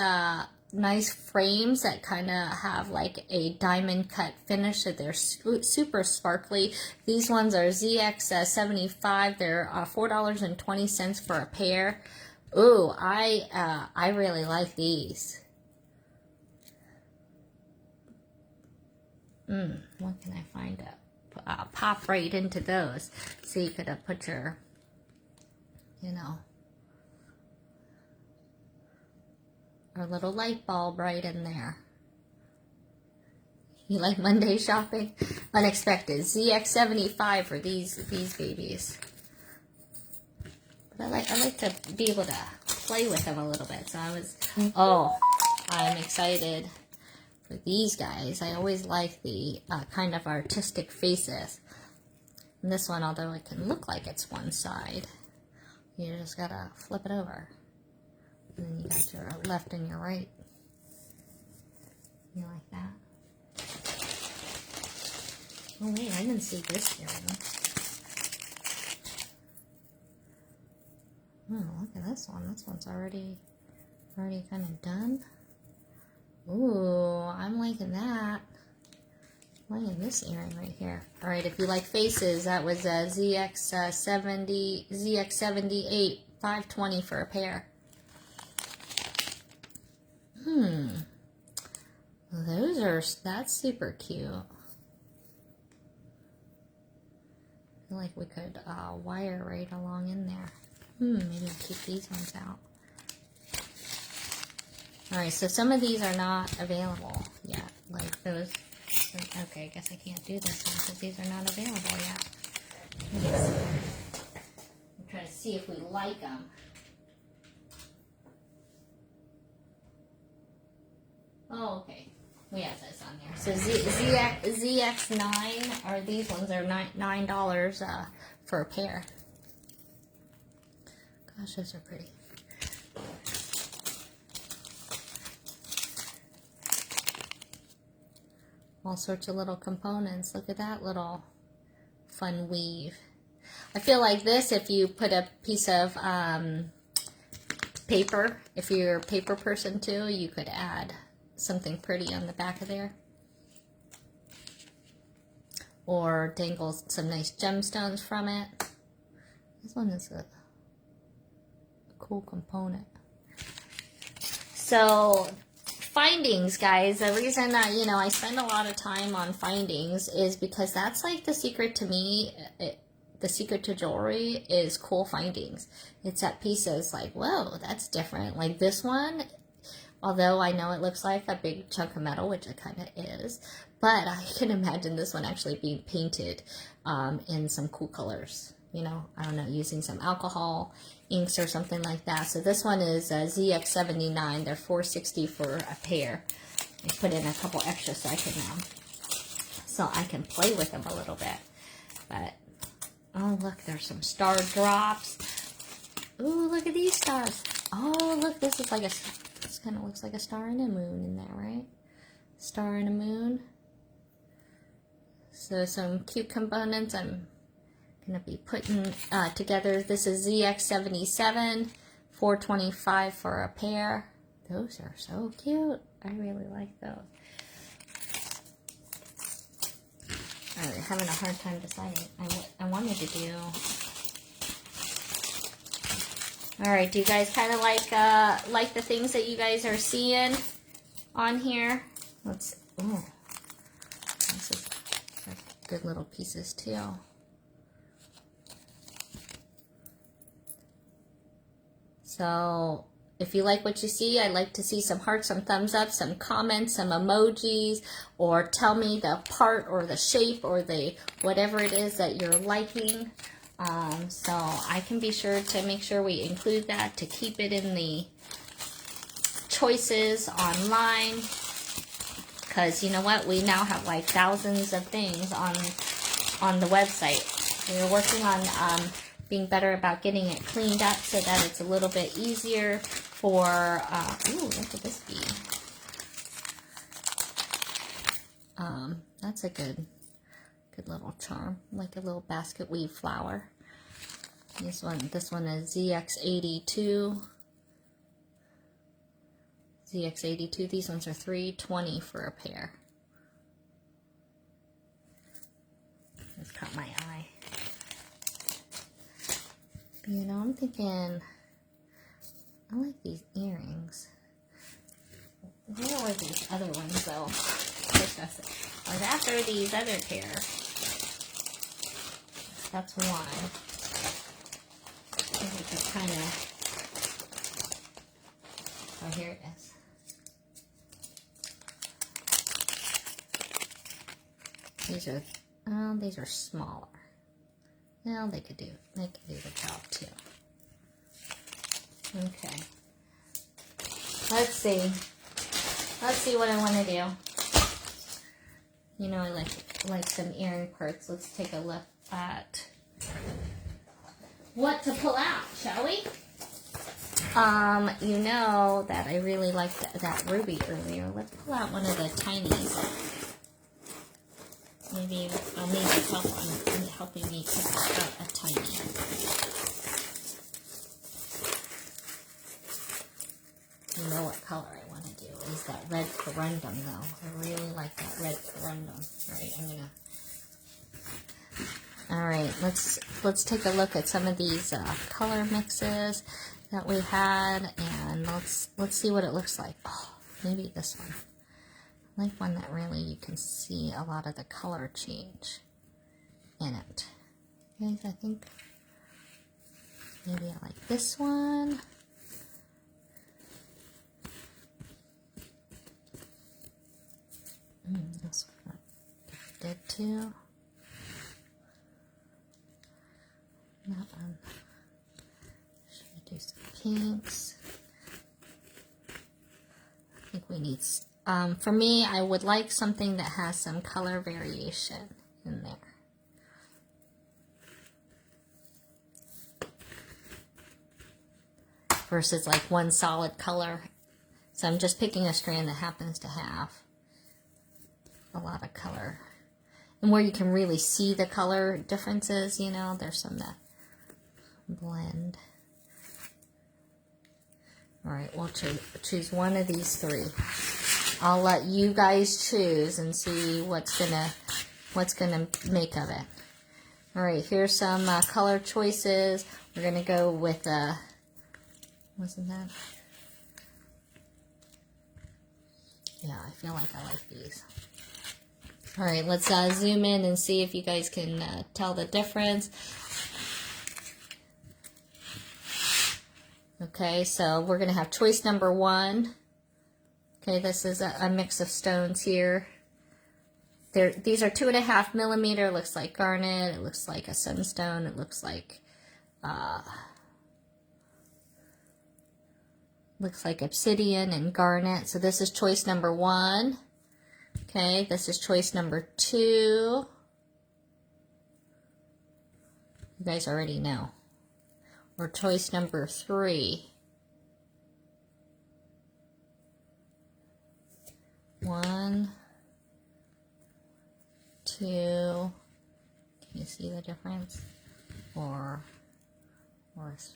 nice frames that kind of have like a diamond cut finish, so they're super sparkly. These ones are ZX75. They're $4.20 for a pair. Ooh, I really like these. What can I find up? Pop right into those. So you could put your, you know, our little light bulb right in there. You like Monday shopping? Unexpected. ZX75 for these babies. But I like to be able to play with them a little bit. So I'm excited for these guys. I always like the kind of artistic faces. And this one, although it can look like it's one side, you just gotta flip it over. And then you got your left and your right. You like that? Oh wait, I didn't see this earring. Oh, look at this one. This one's already kind of done. Ooh, I'm liking that. I'm liking this earring right here. All right, if you like faces, that was a ZX78, $5.20 for a pair. That's super cute. I feel like we could wire right along in there. Maybe I'll keep these ones out. Alright, so some of these are not available yet. Like those. Okay, I guess I can't do this one because these are not available yet. I'm trying to see if we like them. Oh, okay. We have this on here. So ZX9, or these ones are $9 for a pair. Gosh, those are pretty. All sorts of little components. Look at that little fun weave. I feel like this, if you put a piece of paper, if you're a paper person too, you could add something pretty on the back of there. Or dangle some nice gemstones from it. This one is a cool component. So, findings, guys. The reason that, you know, I spend a lot of time on findings is because that's like the secret to me. The secret to jewelry is cool findings. It's that pieces like, whoa, that's different. Like this one, although I know it looks like a big chunk of metal, which it kind of is, but I can imagine this one actually being painted in some cool colors. You know, I don't know, using some alcohol inks or something like that. So this one is a ZX79. They're $4.60 for a pair. I put in a couple extra so I can play with them a little bit. But oh, look, there's some star drops. Ooh, look at these stars. Oh, look, this is like this kind of looks like a star and a moon in there, right? Star and a moon. So some cute components I'm going to be putting together. This is ZX77, $4.25 for a pair. Those are so cute. I really like those. I'm having a hard time deciding what I wanted to do. Alright, do you guys kind of like the things that you guys are seeing on here? This is like good little pieces too. So, if you like what you see, I'd like to see some hearts, some thumbs up, some comments, some emojis, or tell me the part or the shape or the whatever it is that you're liking. So I can be sure to make sure we include that to keep it in the choices online. Because you know what? We now have like thousands of things on the website. We're working on being better about getting it cleaned up so that it's a little bit easier for, ooh, look at this bead. That's a good little charm, like a little basket weave flower. This one is ZX82. ZX82, these ones are $3.20 for a pair. This caught my eye. You know, I'm thinking, I like these earrings. Where were these other ones, though? I was after these other pair. That's why. Maybe just kind of. Oh, here it is. These are smaller. Well, they could do the job too. Okay. Let's see what I want to do. You know, I like some earring parts. Let's take a look at what to pull out, shall we? You know that I really liked that ruby earlier. Let's pull out one of the tinies. Maybe I'll need your help on helping me pick out a tiny. You know what color I want to do is that red corundum, though. I really like that red corundum. All right, let's take a look at some of these color mixes that we had, and let's see what it looks like. Oh, maybe this one. I like one that really you can see a lot of the color change in it. Guys, I think maybe I like this one. This one did too. That one. Should we do some pinks? I think we need. For me, I would like something that has some color variation in there. Versus like one solid color. So I'm just picking a strand that happens to have a lot of color. And where you can really see the color differences, you know, there's some that blend. All right, we'll choose one of these three. I'll let you guys choose and see what's gonna make of it. All right, here's some color choices. We're gonna go with wasn't that? Yeah, I feel like I like these. All right, let's zoom in and see if you guys can tell the difference. Okay, so we're going to have choice number 1. Okay, this is a mix of stones here. These are 2.5 millimeter. Looks like garnet. It looks like a sunstone. It looks like obsidian and garnet. So this is choice number 1. Okay, this is choice number 2. You guys already know. Or choice number 3. 1, 2. Can you see the difference? Or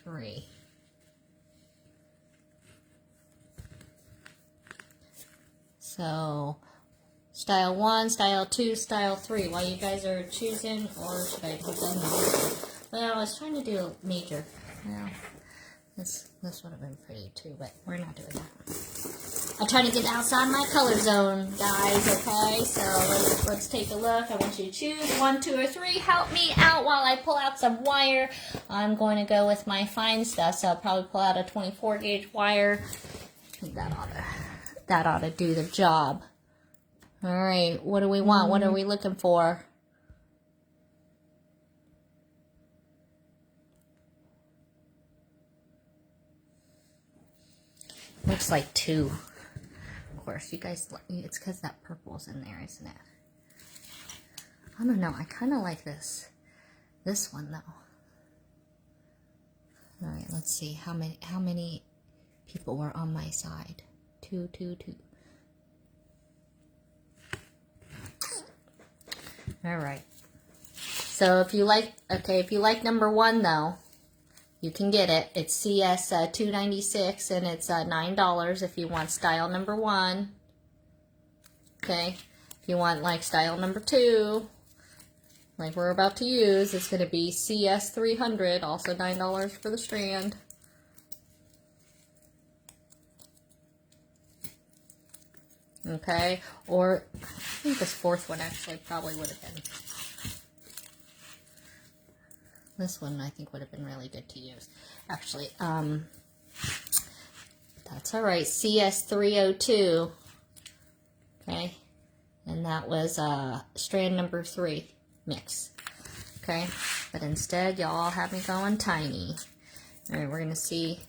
3. So style 1, style 2, style 3. While you guys are choosing, or should I put them in? Well, I was trying to do a major. Well, this would have been pretty too, but we're not doing that. I'm trying to get outside my color zone, guys. Okay, so let's take a look. I want you to choose 1, 2, or 3. Help me out while I pull out some wire. I'm going to go with my fine stuff, so I'll probably pull out a 24 gauge wire. I think that ought to do the job. All right, what do we want? What are we looking for? Looks like 2. Of course, you guys, it's because that purple's in there, isn't it? I don't know. I kind of like this one though. All right, let's see how many people were on my side. 2, 2, 2. All right. So if you like number 1 though, you can get it. It's CS 296 and it's $9 if you want style number 1. Okay. If you want like style number 2, like we're about to use, it's going to be CS 300, also $9 for the strand. Okay. Or I think this 4th one actually probably would have been. This one I think would have been really good to use. Actually, that's all right. CS 302. Okay. And that was strand number 3 mix. Okay. But instead, y'all have me going tiny. All right, we're going to see.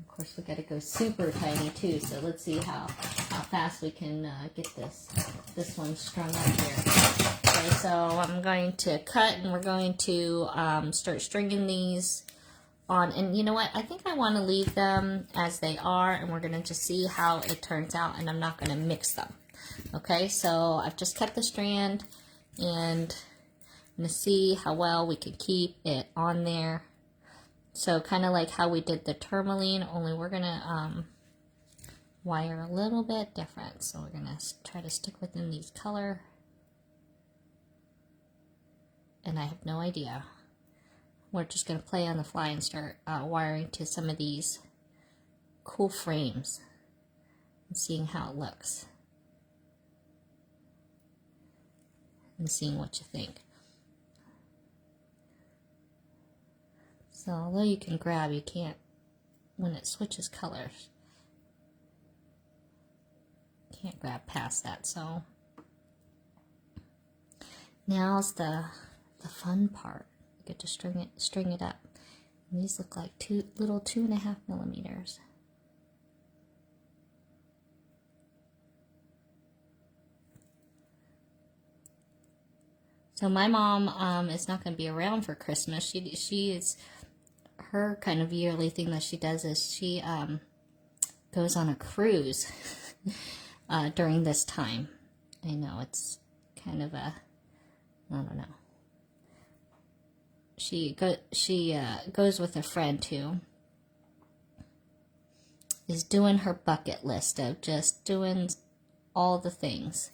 Of course, we got to go super tiny too. So let's see how fast we can get this one strung up here. Okay, so I'm going to cut and we're going to start stringing these on. And you know what? I think I want to leave them as they are and we're going to just see how it turns out and I'm not going to mix them. Okay, so I've just cut the strand and I'm going to see how well we can keep it on there. So kind of like how we did the tourmaline, only we're going to wire a little bit different. So we're going to try to stick within these color. And I have no idea. We're just going to play on the fly and start wiring to some of these cool frames and seeing how it looks. And seeing what you think. So although you can grab, you can't, when it switches colors, can't grab past that. So now's the fun part. You get to string it up. And these look like little 2.5 millimeters. So my mom is not going to be around for Christmas. She is, her kind of yearly thing that she does is she goes on a cruise during this time. I know it's kind of a, I don't know. She goes with a friend who is doing her bucket list of just doing all the things.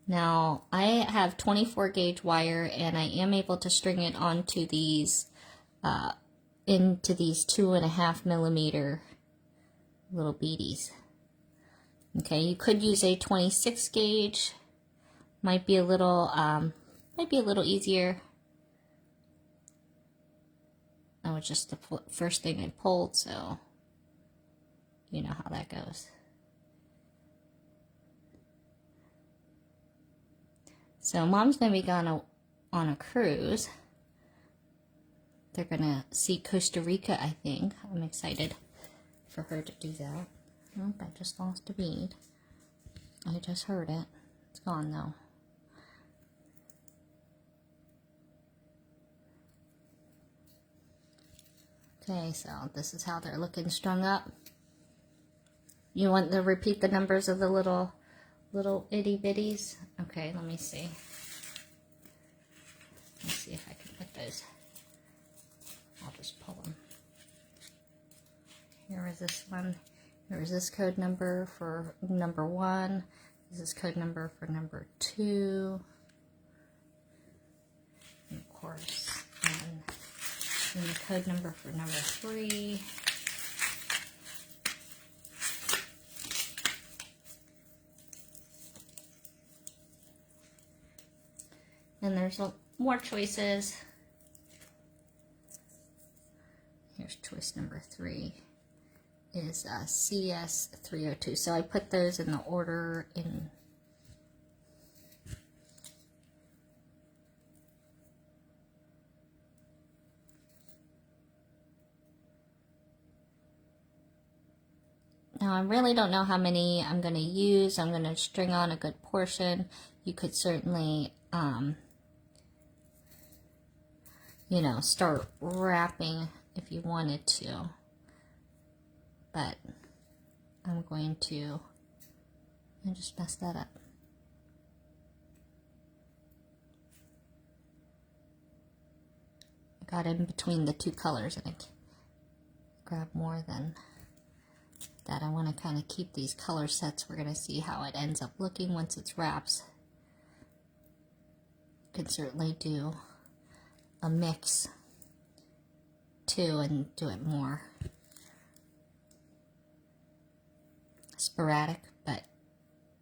Now, I have 24 gauge wire, and I am able to string it onto these, into these 2.5 millimeter little beadies. Okay, you could use a 26 gauge. Might be a little easier. That was just the first thing I pulled, so you know how that goes. So Mom's going to be gone on a cruise. They're going to see Costa Rica, I think. I'm excited for her to do that. Oh, I just lost a bead. I just heard it. It's gone though. Okay, so this is how they're looking strung up. You want to repeat the numbers of the little itty bitties? Okay, let me see. Let's see if I can put those. I'll just pull them. Here is this one. Here is this code number for number 1. This is code number for number 2. And of course, and the code number for number 3. And there's more choices. Here's choice number 3 is CS302. So I put those in the order in. Now I really don't know how many I'm going to use. I'm going to string on a good portion. You could certainly you know, start wrapping if you wanted to, but I'm going to, I just messed that up. I got in between the two colors and I grabbed more than that. I want to kind of keep these color sets. We're going to see how it ends up looking once it's wraps. You can certainly do a mix too and do it more sporadic, but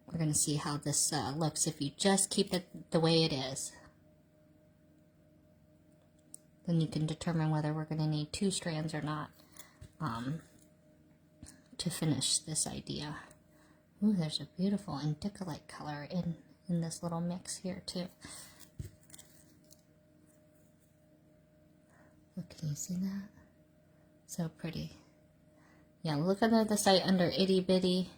we're going to see how this looks if you just keep it the way it is. Then you can determine whether we're going to need 2 strands or not to finish this idea. Ooh, there's a beautiful indigo-like color in this little mix here too. Look, can you see that? So pretty. Yeah, look under the site under itty bitty.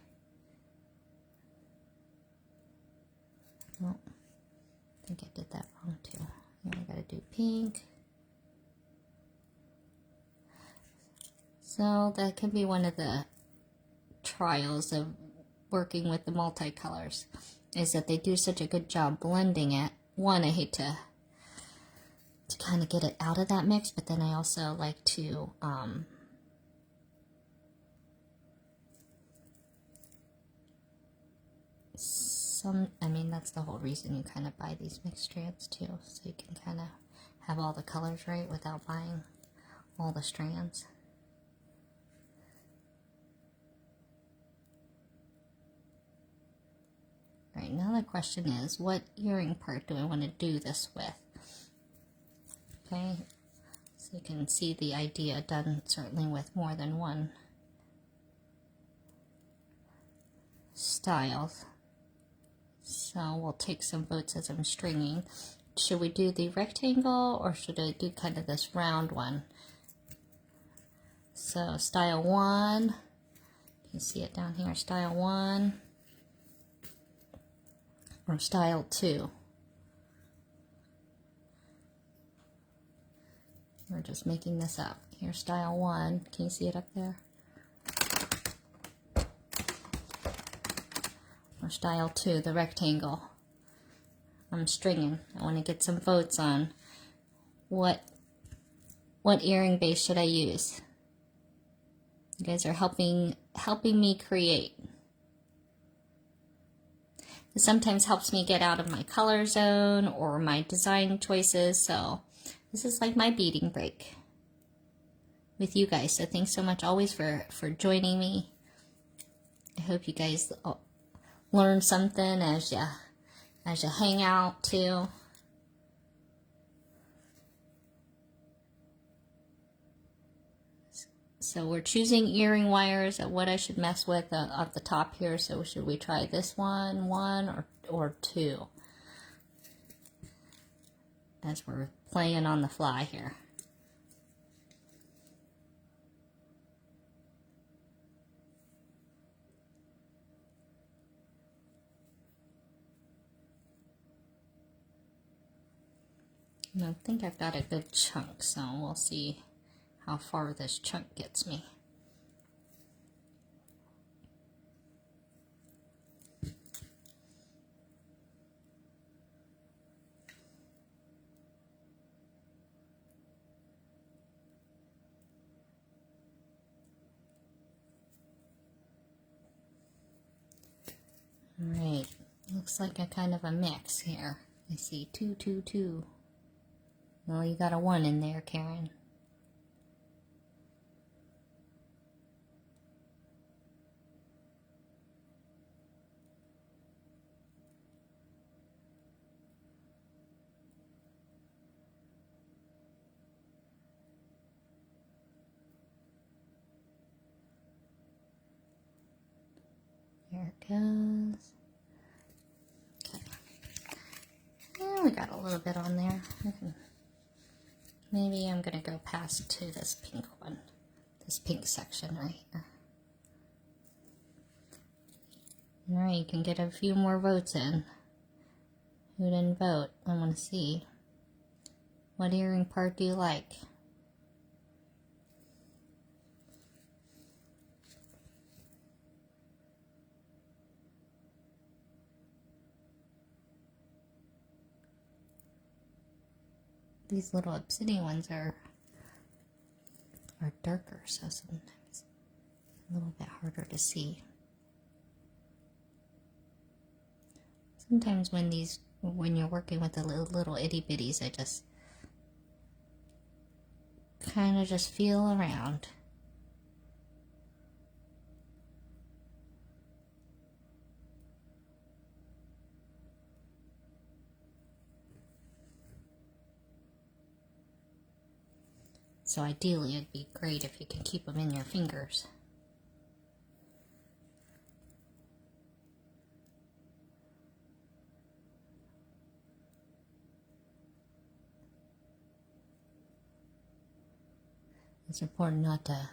Oh, I think I did that wrong too. Now I gotta do pink. So that can be one of the trials of working with the multicolors, is that they do such a good job blending it. One, I hate to kind of get it out of that mix, but then I also like to I mean, that's the whole reason you kind of buy these mixed strands too, so you can kind of have all the colors right without buying all the strands. Right, now the question is, what earring part do I want to do this with? Okay, so you can see the idea done certainly with more than one style. So we'll take some votes as I'm stringing. Should we do the rectangle or should I do kind of this round one? So style 1, you can see it down here, style 1 or style 2. We're just making this up. Here's style 1. Can you see it up there? Or style 2, the rectangle. I'm stringing. I want to get some votes on what earring base should I use. You guys are helping me create. It sometimes helps me get out of my color zone or my design choices. So this is like my beading break with you guys. So thanks so much always for joining me. I hope you guys learn something as you hang out too. So we're choosing earring wires at what I should mess with at the top here. So should we try this one or two? As we're playing on the fly here. And I think I've got a good chunk, so we'll see how far this chunk gets me. All right, looks like a kind of a mix here. I see 2, 2, 2. Well, you got a 1 in there, Karen. There it goes. Okay. And we got a little bit on there. Maybe I'm going to go past to this pink one. This pink section right here. Alright, you can get a few more votes in. Who didn't vote? I want to see. What earring part do you like? These little obsidian ones are darker, so sometimes a little bit harder to see. Sometimes when you're working with the little itty bitties, I just kind of just feel around. So ideally, it'd be great if you can keep them in your fingers. It's important not to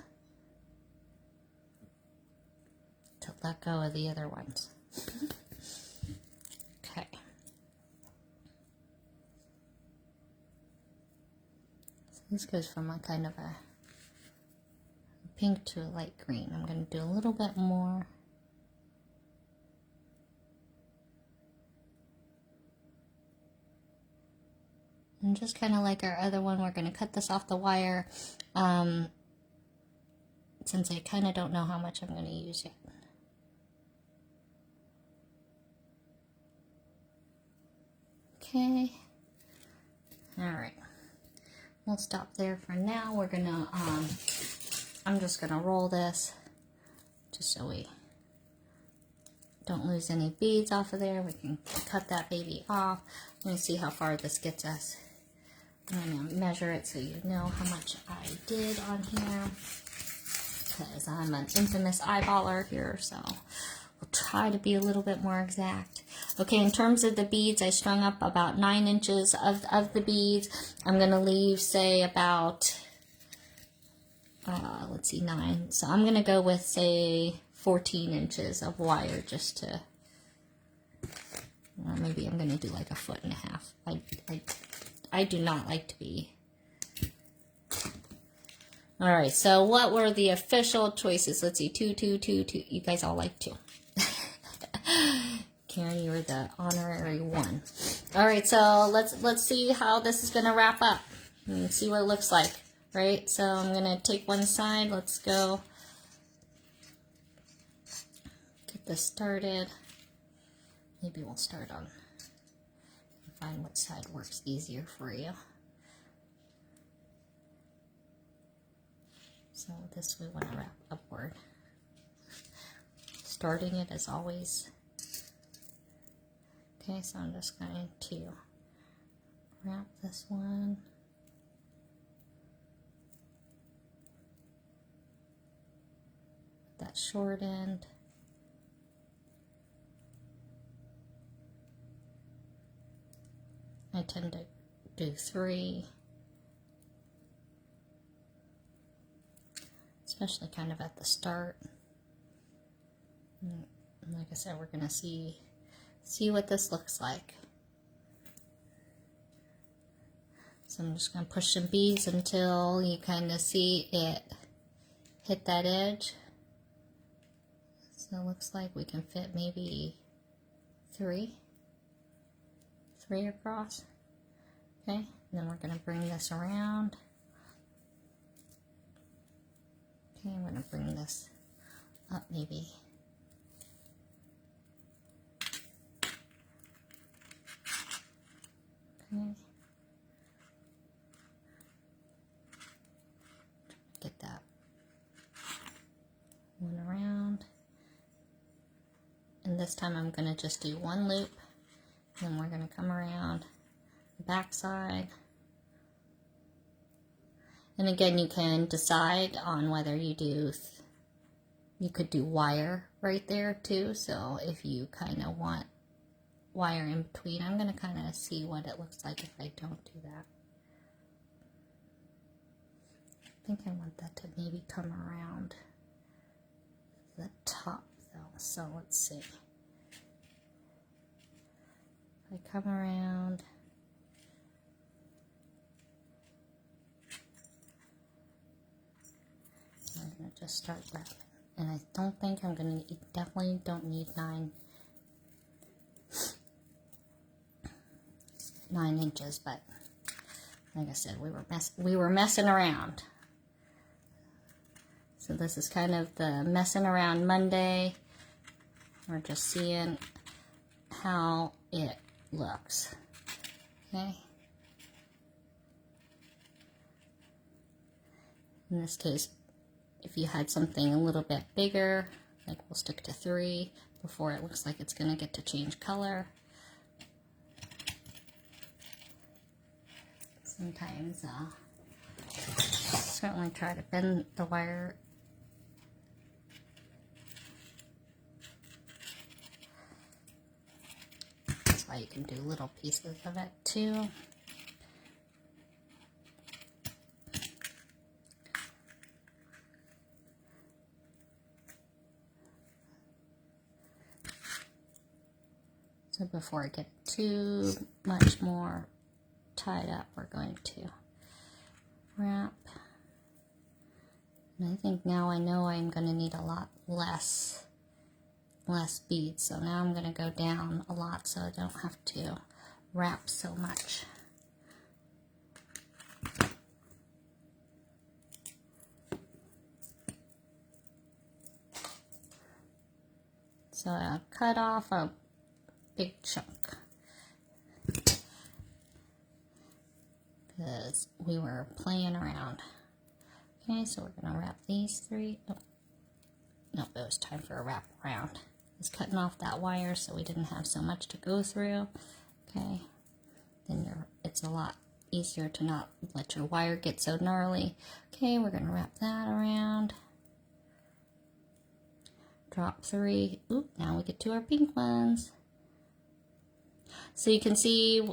let go of the other ones. Okay. So this goes from a kind of a pink to a light green. I'm going to do a little bit more. And just kind of like our other one, we're going to cut this off the wire, since I kind of don't know how much I'm going to use yet. Okay. All right. We'll stop there for now. We're going to, I'm just going to roll this just so we don't lose any beads off of there. We can cut that baby off. Let me see how far this gets us. I'm going to measure it so you know how much I did on here, because I'm an infamous eyeballer here, so we'll try to be a little bit more exact. Okay, in terms of the beads, I strung up about 9 inches of the beads. I'm going to leave, say, about, let's see, 9. So I'm going to go with, say, 14 inches of wire just to, or maybe I'm going to do like 1.5 feet. I do not like to be. All right, so what were the official choices? Let's see, 2, 2, 2, 2. You guys all like 2. Karen, you were the honorary 1. All right, so let's see how this is gonna wrap up and see what it looks like, right? So I'm gonna take one side. Let's go get this started. Maybe we'll start on, find what side works easier for you. So this we want to wrap upward. Starting it as always. Okay, so I'm just going to wrap this one. That short end. I tend to do 3, especially kind of at the start. And like I said, we're gonna see what this looks like. So I'm just gonna push some beads until you kind of see it hit that edge. So it looks like we can fit maybe 3 across. Okay, and then we're going to bring this around. Okay, I'm going to bring this up maybe. Okay. Get that one around. And this time I'm going to just do 1 loop. Then we're going to come around the back side. And again, you can decide on whether you do, you could do wire right there too. So if you kind of want wire in between, I'm going to kind of see what it looks like if I don't do that. I think I want that to maybe come around the top though. So let's see. I come around, I'm going to just start wrapping. And I don't think I'm going to, definitely don't need 9 inches, but like I said, we were messing around. So this is kind of the messing around Monday. We're just seeing how it looks. Okay. In this case, if you had something a little bit bigger, like we'll stick to 3 before it looks like it's going to get to change color. Sometimes certainly try to bend the wire that's why you can do little pieces of it too. So before I get too much more tied up, we're going to wrap. And I think now I know I'm going to need a lot less beads. So now I'm going to go down a lot so I don't have to wrap so much. So I cut off a big chunk because we were playing around. Okay, so we're going to wrap these 3. Oh, no, it was time for a wrap around. It's cutting off that wire so we didn't have so much to go through. Okay, then it's a lot easier to not let your wire get so gnarly. Okay, we're going to wrap that around. Drop 3. Oop, now we get to our pink ones. So you can see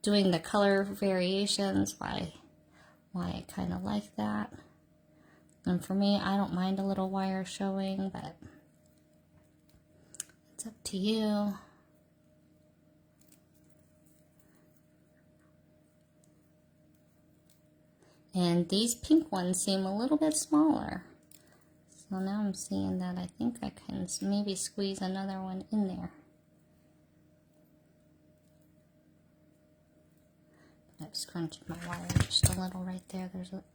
doing the color variations, why I kind of like that. And for me, I don't mind a little wire showing, but it's up to you. And these pink ones seem a little bit smaller. So now I'm seeing that I think I can maybe squeeze another one in there. I've scrunched my wire just a little right there.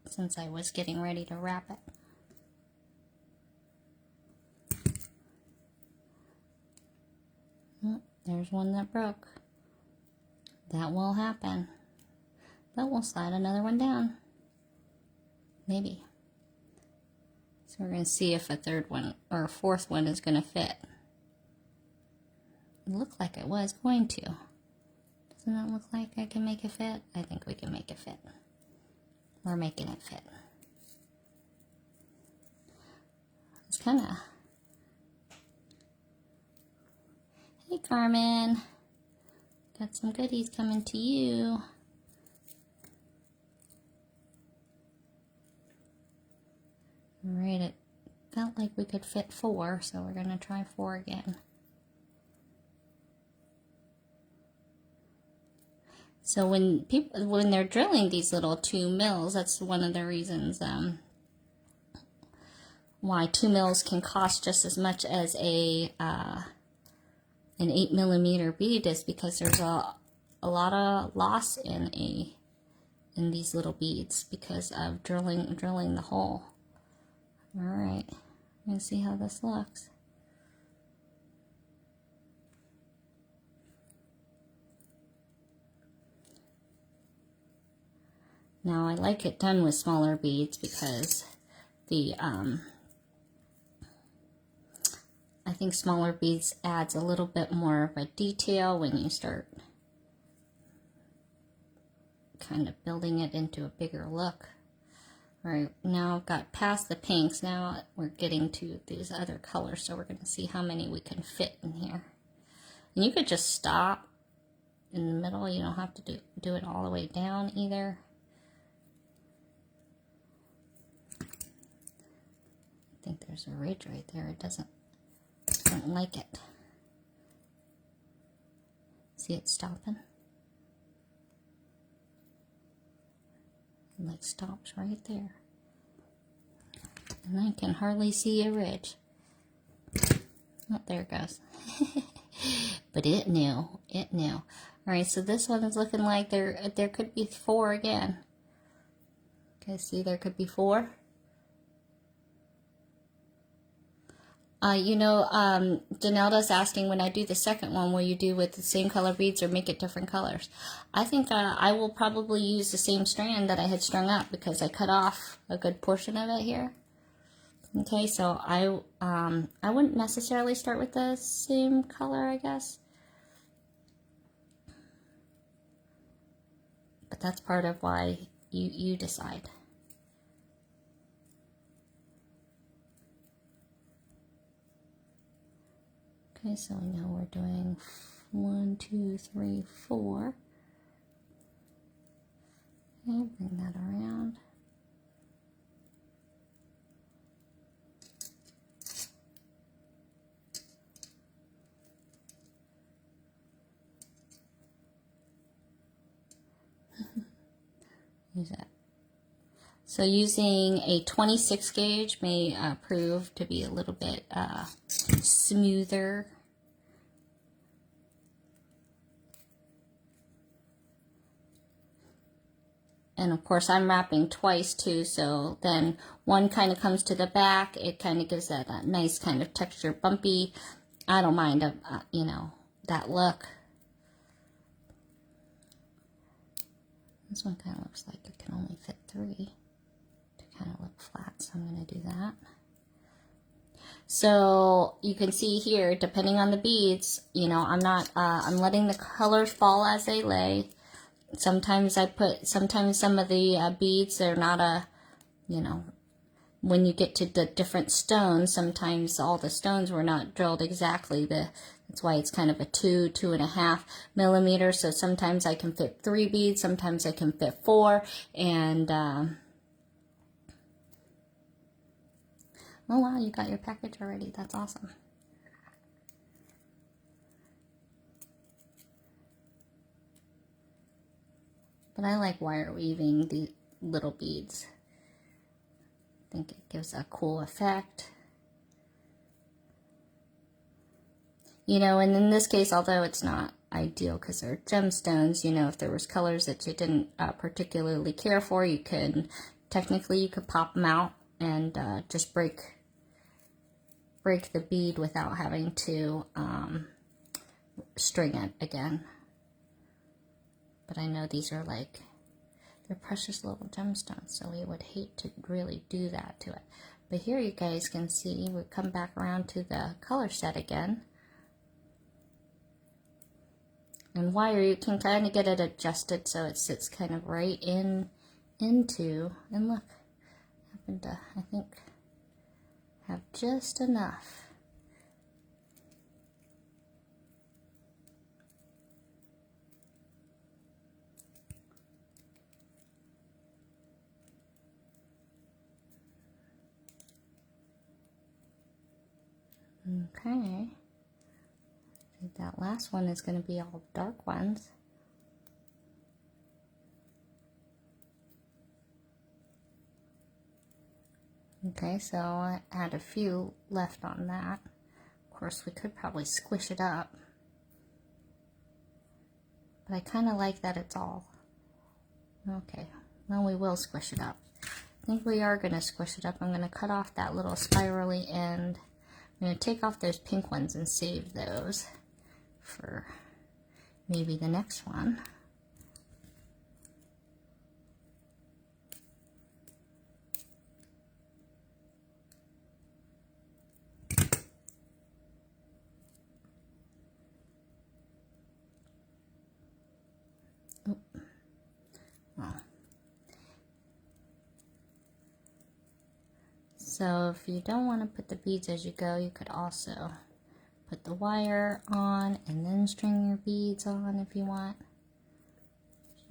Since I was getting ready to wrap it. Oh, there's one that broke. That will happen. But we'll slide another one down. Maybe. So we're going to see if a third one or a fourth one is going to fit. It looked like it was going to. Doesn't that look like I can make it fit? I think we can make it fit. We're making it fit. It's kind of... Hey, Carmen. Got some goodies coming to you. Alright, it felt like we could fit 4, so we're going to try 4 again. So when they're drilling these little 2 mils, that's one of the reasons why 2 mils can cost just as much as an 8mm bead, is because there's a lot of loss in these little beads because of drilling the hole. All right, let's see how this looks. Now I like it done with smaller beads because I think smaller beads adds a little bit more of a detail when you start kind of building it into a bigger look. All right, now I've got past the pinks. Now we're getting to these other colors, so we're going to see how many we can fit in here. And you could just stop in the middle. You don't have to do it all the way down either. I think there's a ridge right there. It doesn't like it. See it stopping? It like stops right there. And I can hardly see a ridge. Oh, there it goes. But it knew. It knew. Alright, so this one is looking like there could be 4 again. Okay, see, there could be 4. Janelda's asking, when I do the second one, will you do with the same color beads or make it different colors? I think I will probably use the same strand that I had strung up because I cut off a good portion of it here. Okay, so I wouldn't necessarily start with the same color, I guess. But that's part of why you decide. Okay, so now we're doing 1, 2, 3, 4. Okay, bring that around. Use that. So using a 26 gauge may prove to be a little bit smoother. And of course I'm wrapping twice too, so then one kind of comes to the back. It kind of gives that nice kind of texture, bumpy. I don't mind, that look. This one kind of looks like it can only fit 3 to kind of look flat, so I'm going to do that. So you can see here, depending on the beads, I'm letting the colors fall as they lay. Sometimes some of the beads, they're not when you get to the different stones, sometimes all the stones were not drilled exactly. That's why it's kind of a 2.5 millimeters. So sometimes I can fit 3 beads, sometimes I can fit 4, and oh wow, you got your package already. That's awesome. But I like wire weaving the little beads. I think it gives a cool effect. And in this case, although it's not ideal because they're gemstones. You know, if there was colors that you didn't particularly care for, you could pop them out and just break the bead without having to string it again. But I know these are like, they're precious little gemstones, so we would hate to really do that to it. But here you guys can see, we come back around to the color set again. And wire, you can kind of get it adjusted so it sits kind of right into, and look, I happen to, I think, have just enough. Okay, I think that last one is going to be all dark ones. Okay, so I had a few left on that. Of course, we could probably squish it up, but I kind of like that it's all. Okay, well, we will squish it up. I think we are going to squish it up. I'm going to cut off that little spirally end. I'm going to take off those pink ones and save those for maybe the next one. Oh. Well. So if you don't want to put the beads as you go, you could also put the wire on and then string your beads on if you want.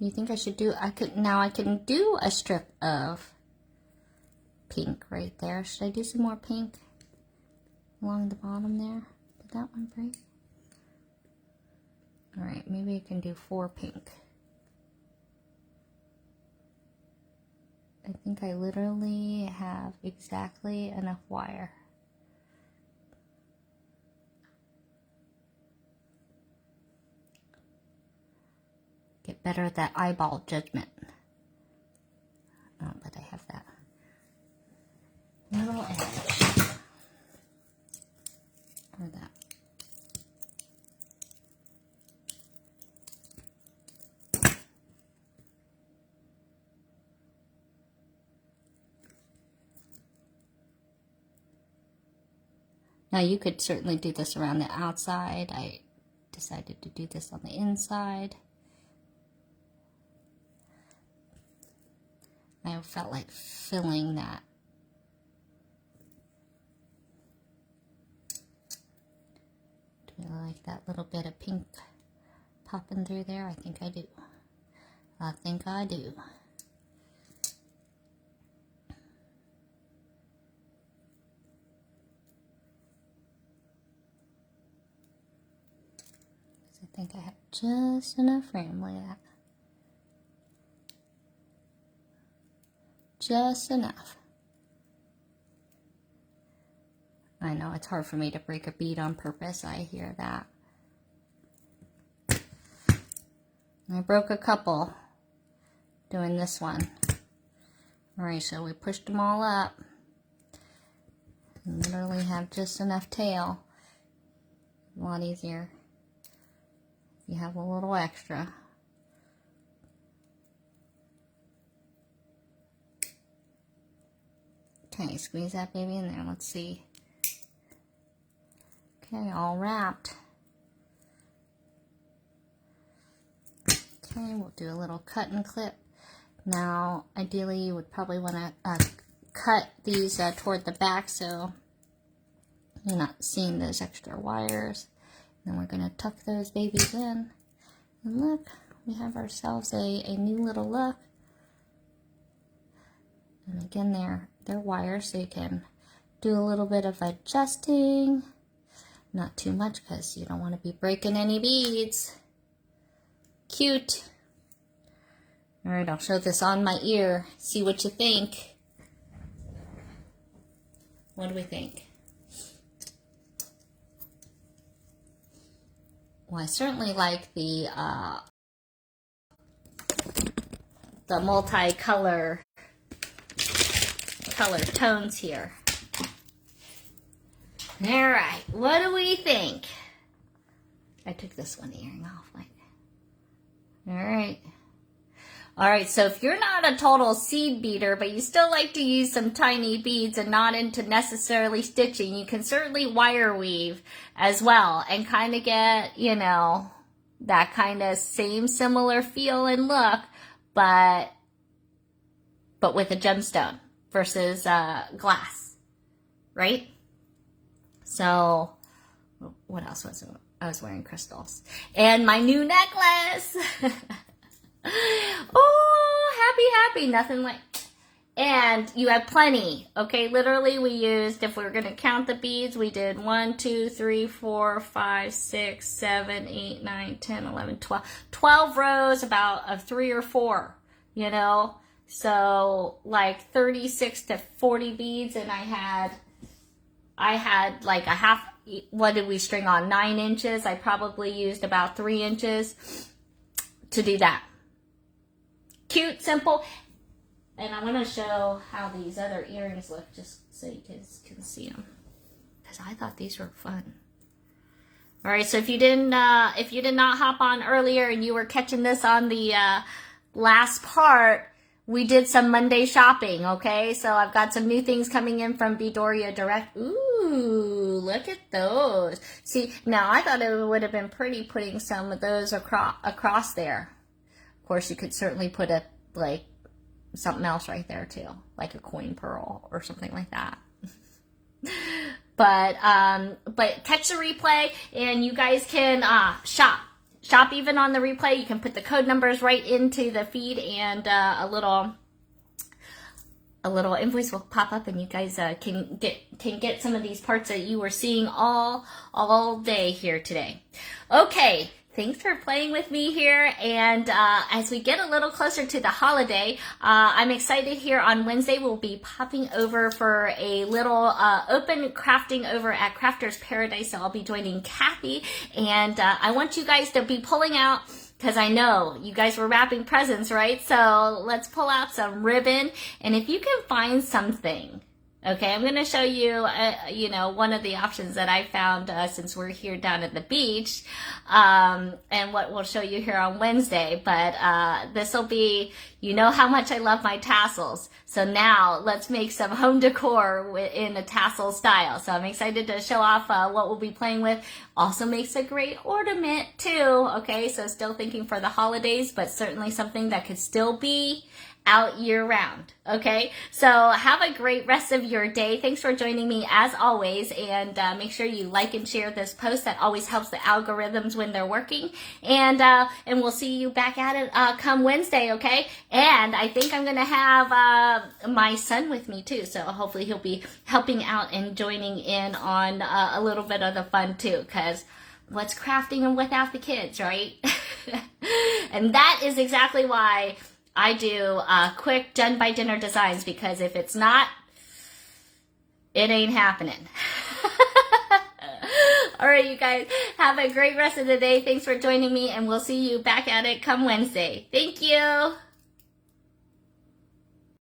You think I should do, I can do a strip of pink right there. Should I do some more pink along the bottom there? Did that one break? All right, maybe I can do 4 pink. I think I literally have exactly enough wire. Get better at that eyeball judgment. Oh, but I have that little edge. Or that. Now you could certainly do this around the outside. I decided to do this on the inside. I felt like filling that. Do I like that little bit of pink popping through there? I think I do. I think I do. I think I have just enough room. Look at that. Just enough. I know it's hard for me to break a bead on purpose. I hear that. I broke a couple doing this one. Alright, so we pushed them all up. And literally have just enough tail. A lot easier if you have a little extra. Okay, squeeze that baby in there. Let's see. Okay, all wrapped. Okay, we'll do a little cut and clip. Now, ideally, you would probably want to cut these toward the back so you're not seeing those extra wires. And then we're going to tuck those babies in. And look, we have ourselves a new little look. And again, they're wires, so you can do a little bit of adjusting. Not too much because you don't want to be breaking any beads. Cute. Alright, I'll show this on my ear. See what you think. What do we think? well, I certainly like the multicolor tones here. All right, what do we think? I took this one earring off. All right, so if you're not a total seed beater, but you still like to use some tiny beads and not into necessarily stitching, you can certainly wire weave as well and kind of get, you know, that kind of same similar feel and look, but with a gemstone versus glass, right? So what else was it? I was wearing crystals and my new necklace. Oh, happy, nothing like, and you have plenty, okay? Literally, we used, if we were going to count the beads, we did 1, 2, 3, 4, 5, 6, 7, 8, 9, 10, 11, 12 rows about of 3 or 4, you know? So like 36 to 40 beads, and I had like a half, what did we string on? 9 inches. I probably used about 3 inches to do that. Cute, simple. And I want to show how these other earrings look just so you guys can see them, because I thought these were fun. All right, so if you did not hop on earlier and you were catching this on the last part, we did some Monday shopping, okay? So I've got some new things coming in from Beadorea Direct. Ooh, look at those. See, now I thought it would have been pretty putting some of those across there. Of course, you could certainly put something else right there too, like a coin pearl or something like that. But catch the replay, and you guys can shop even on the replay. You can put the code numbers right into the feed, and a little invoice will pop up, and you guys can get some of these parts that you were seeing all day here today. Okay. Thanks for playing with me here, and as we get a little closer to the holiday, I'm excited here on Wednesday. We'll be popping over for a little open crafting over at Crafter's Paradise, so I'll be joining Kathy, and I want you guys to be pulling out, because I know you guys were wrapping presents, right? So let's pull out some ribbon, and if you can find something, okay, I'm going to show you, one of the options that I found since we're here down at the beach, and what we'll show you here on Wednesday. But this will be, you know how much I love my tassels. So now let's make some home decor in a tassel style. So I'm excited to show off what we'll be playing with. Also makes a great ornament too. Okay, so still thinking for the holidays, but certainly something that could still be out year round. Okay, so have a great rest of your day. Thanks for joining me as always, and make sure you like and share this post. That always helps the algorithms when they're working, and we'll see you back at it come Wednesday. Okay, and I think I'm gonna have my son with me too, so hopefully he'll be helping out and joining in on a little bit of the fun too, because what's crafting without the kids, right? And that is exactly why I do quick done by dinner designs, because if it's not, it ain't happening. All right, you guys, have a great rest of the day. Thanks for joining me, and we'll see you back at it come Wednesday. Thank you.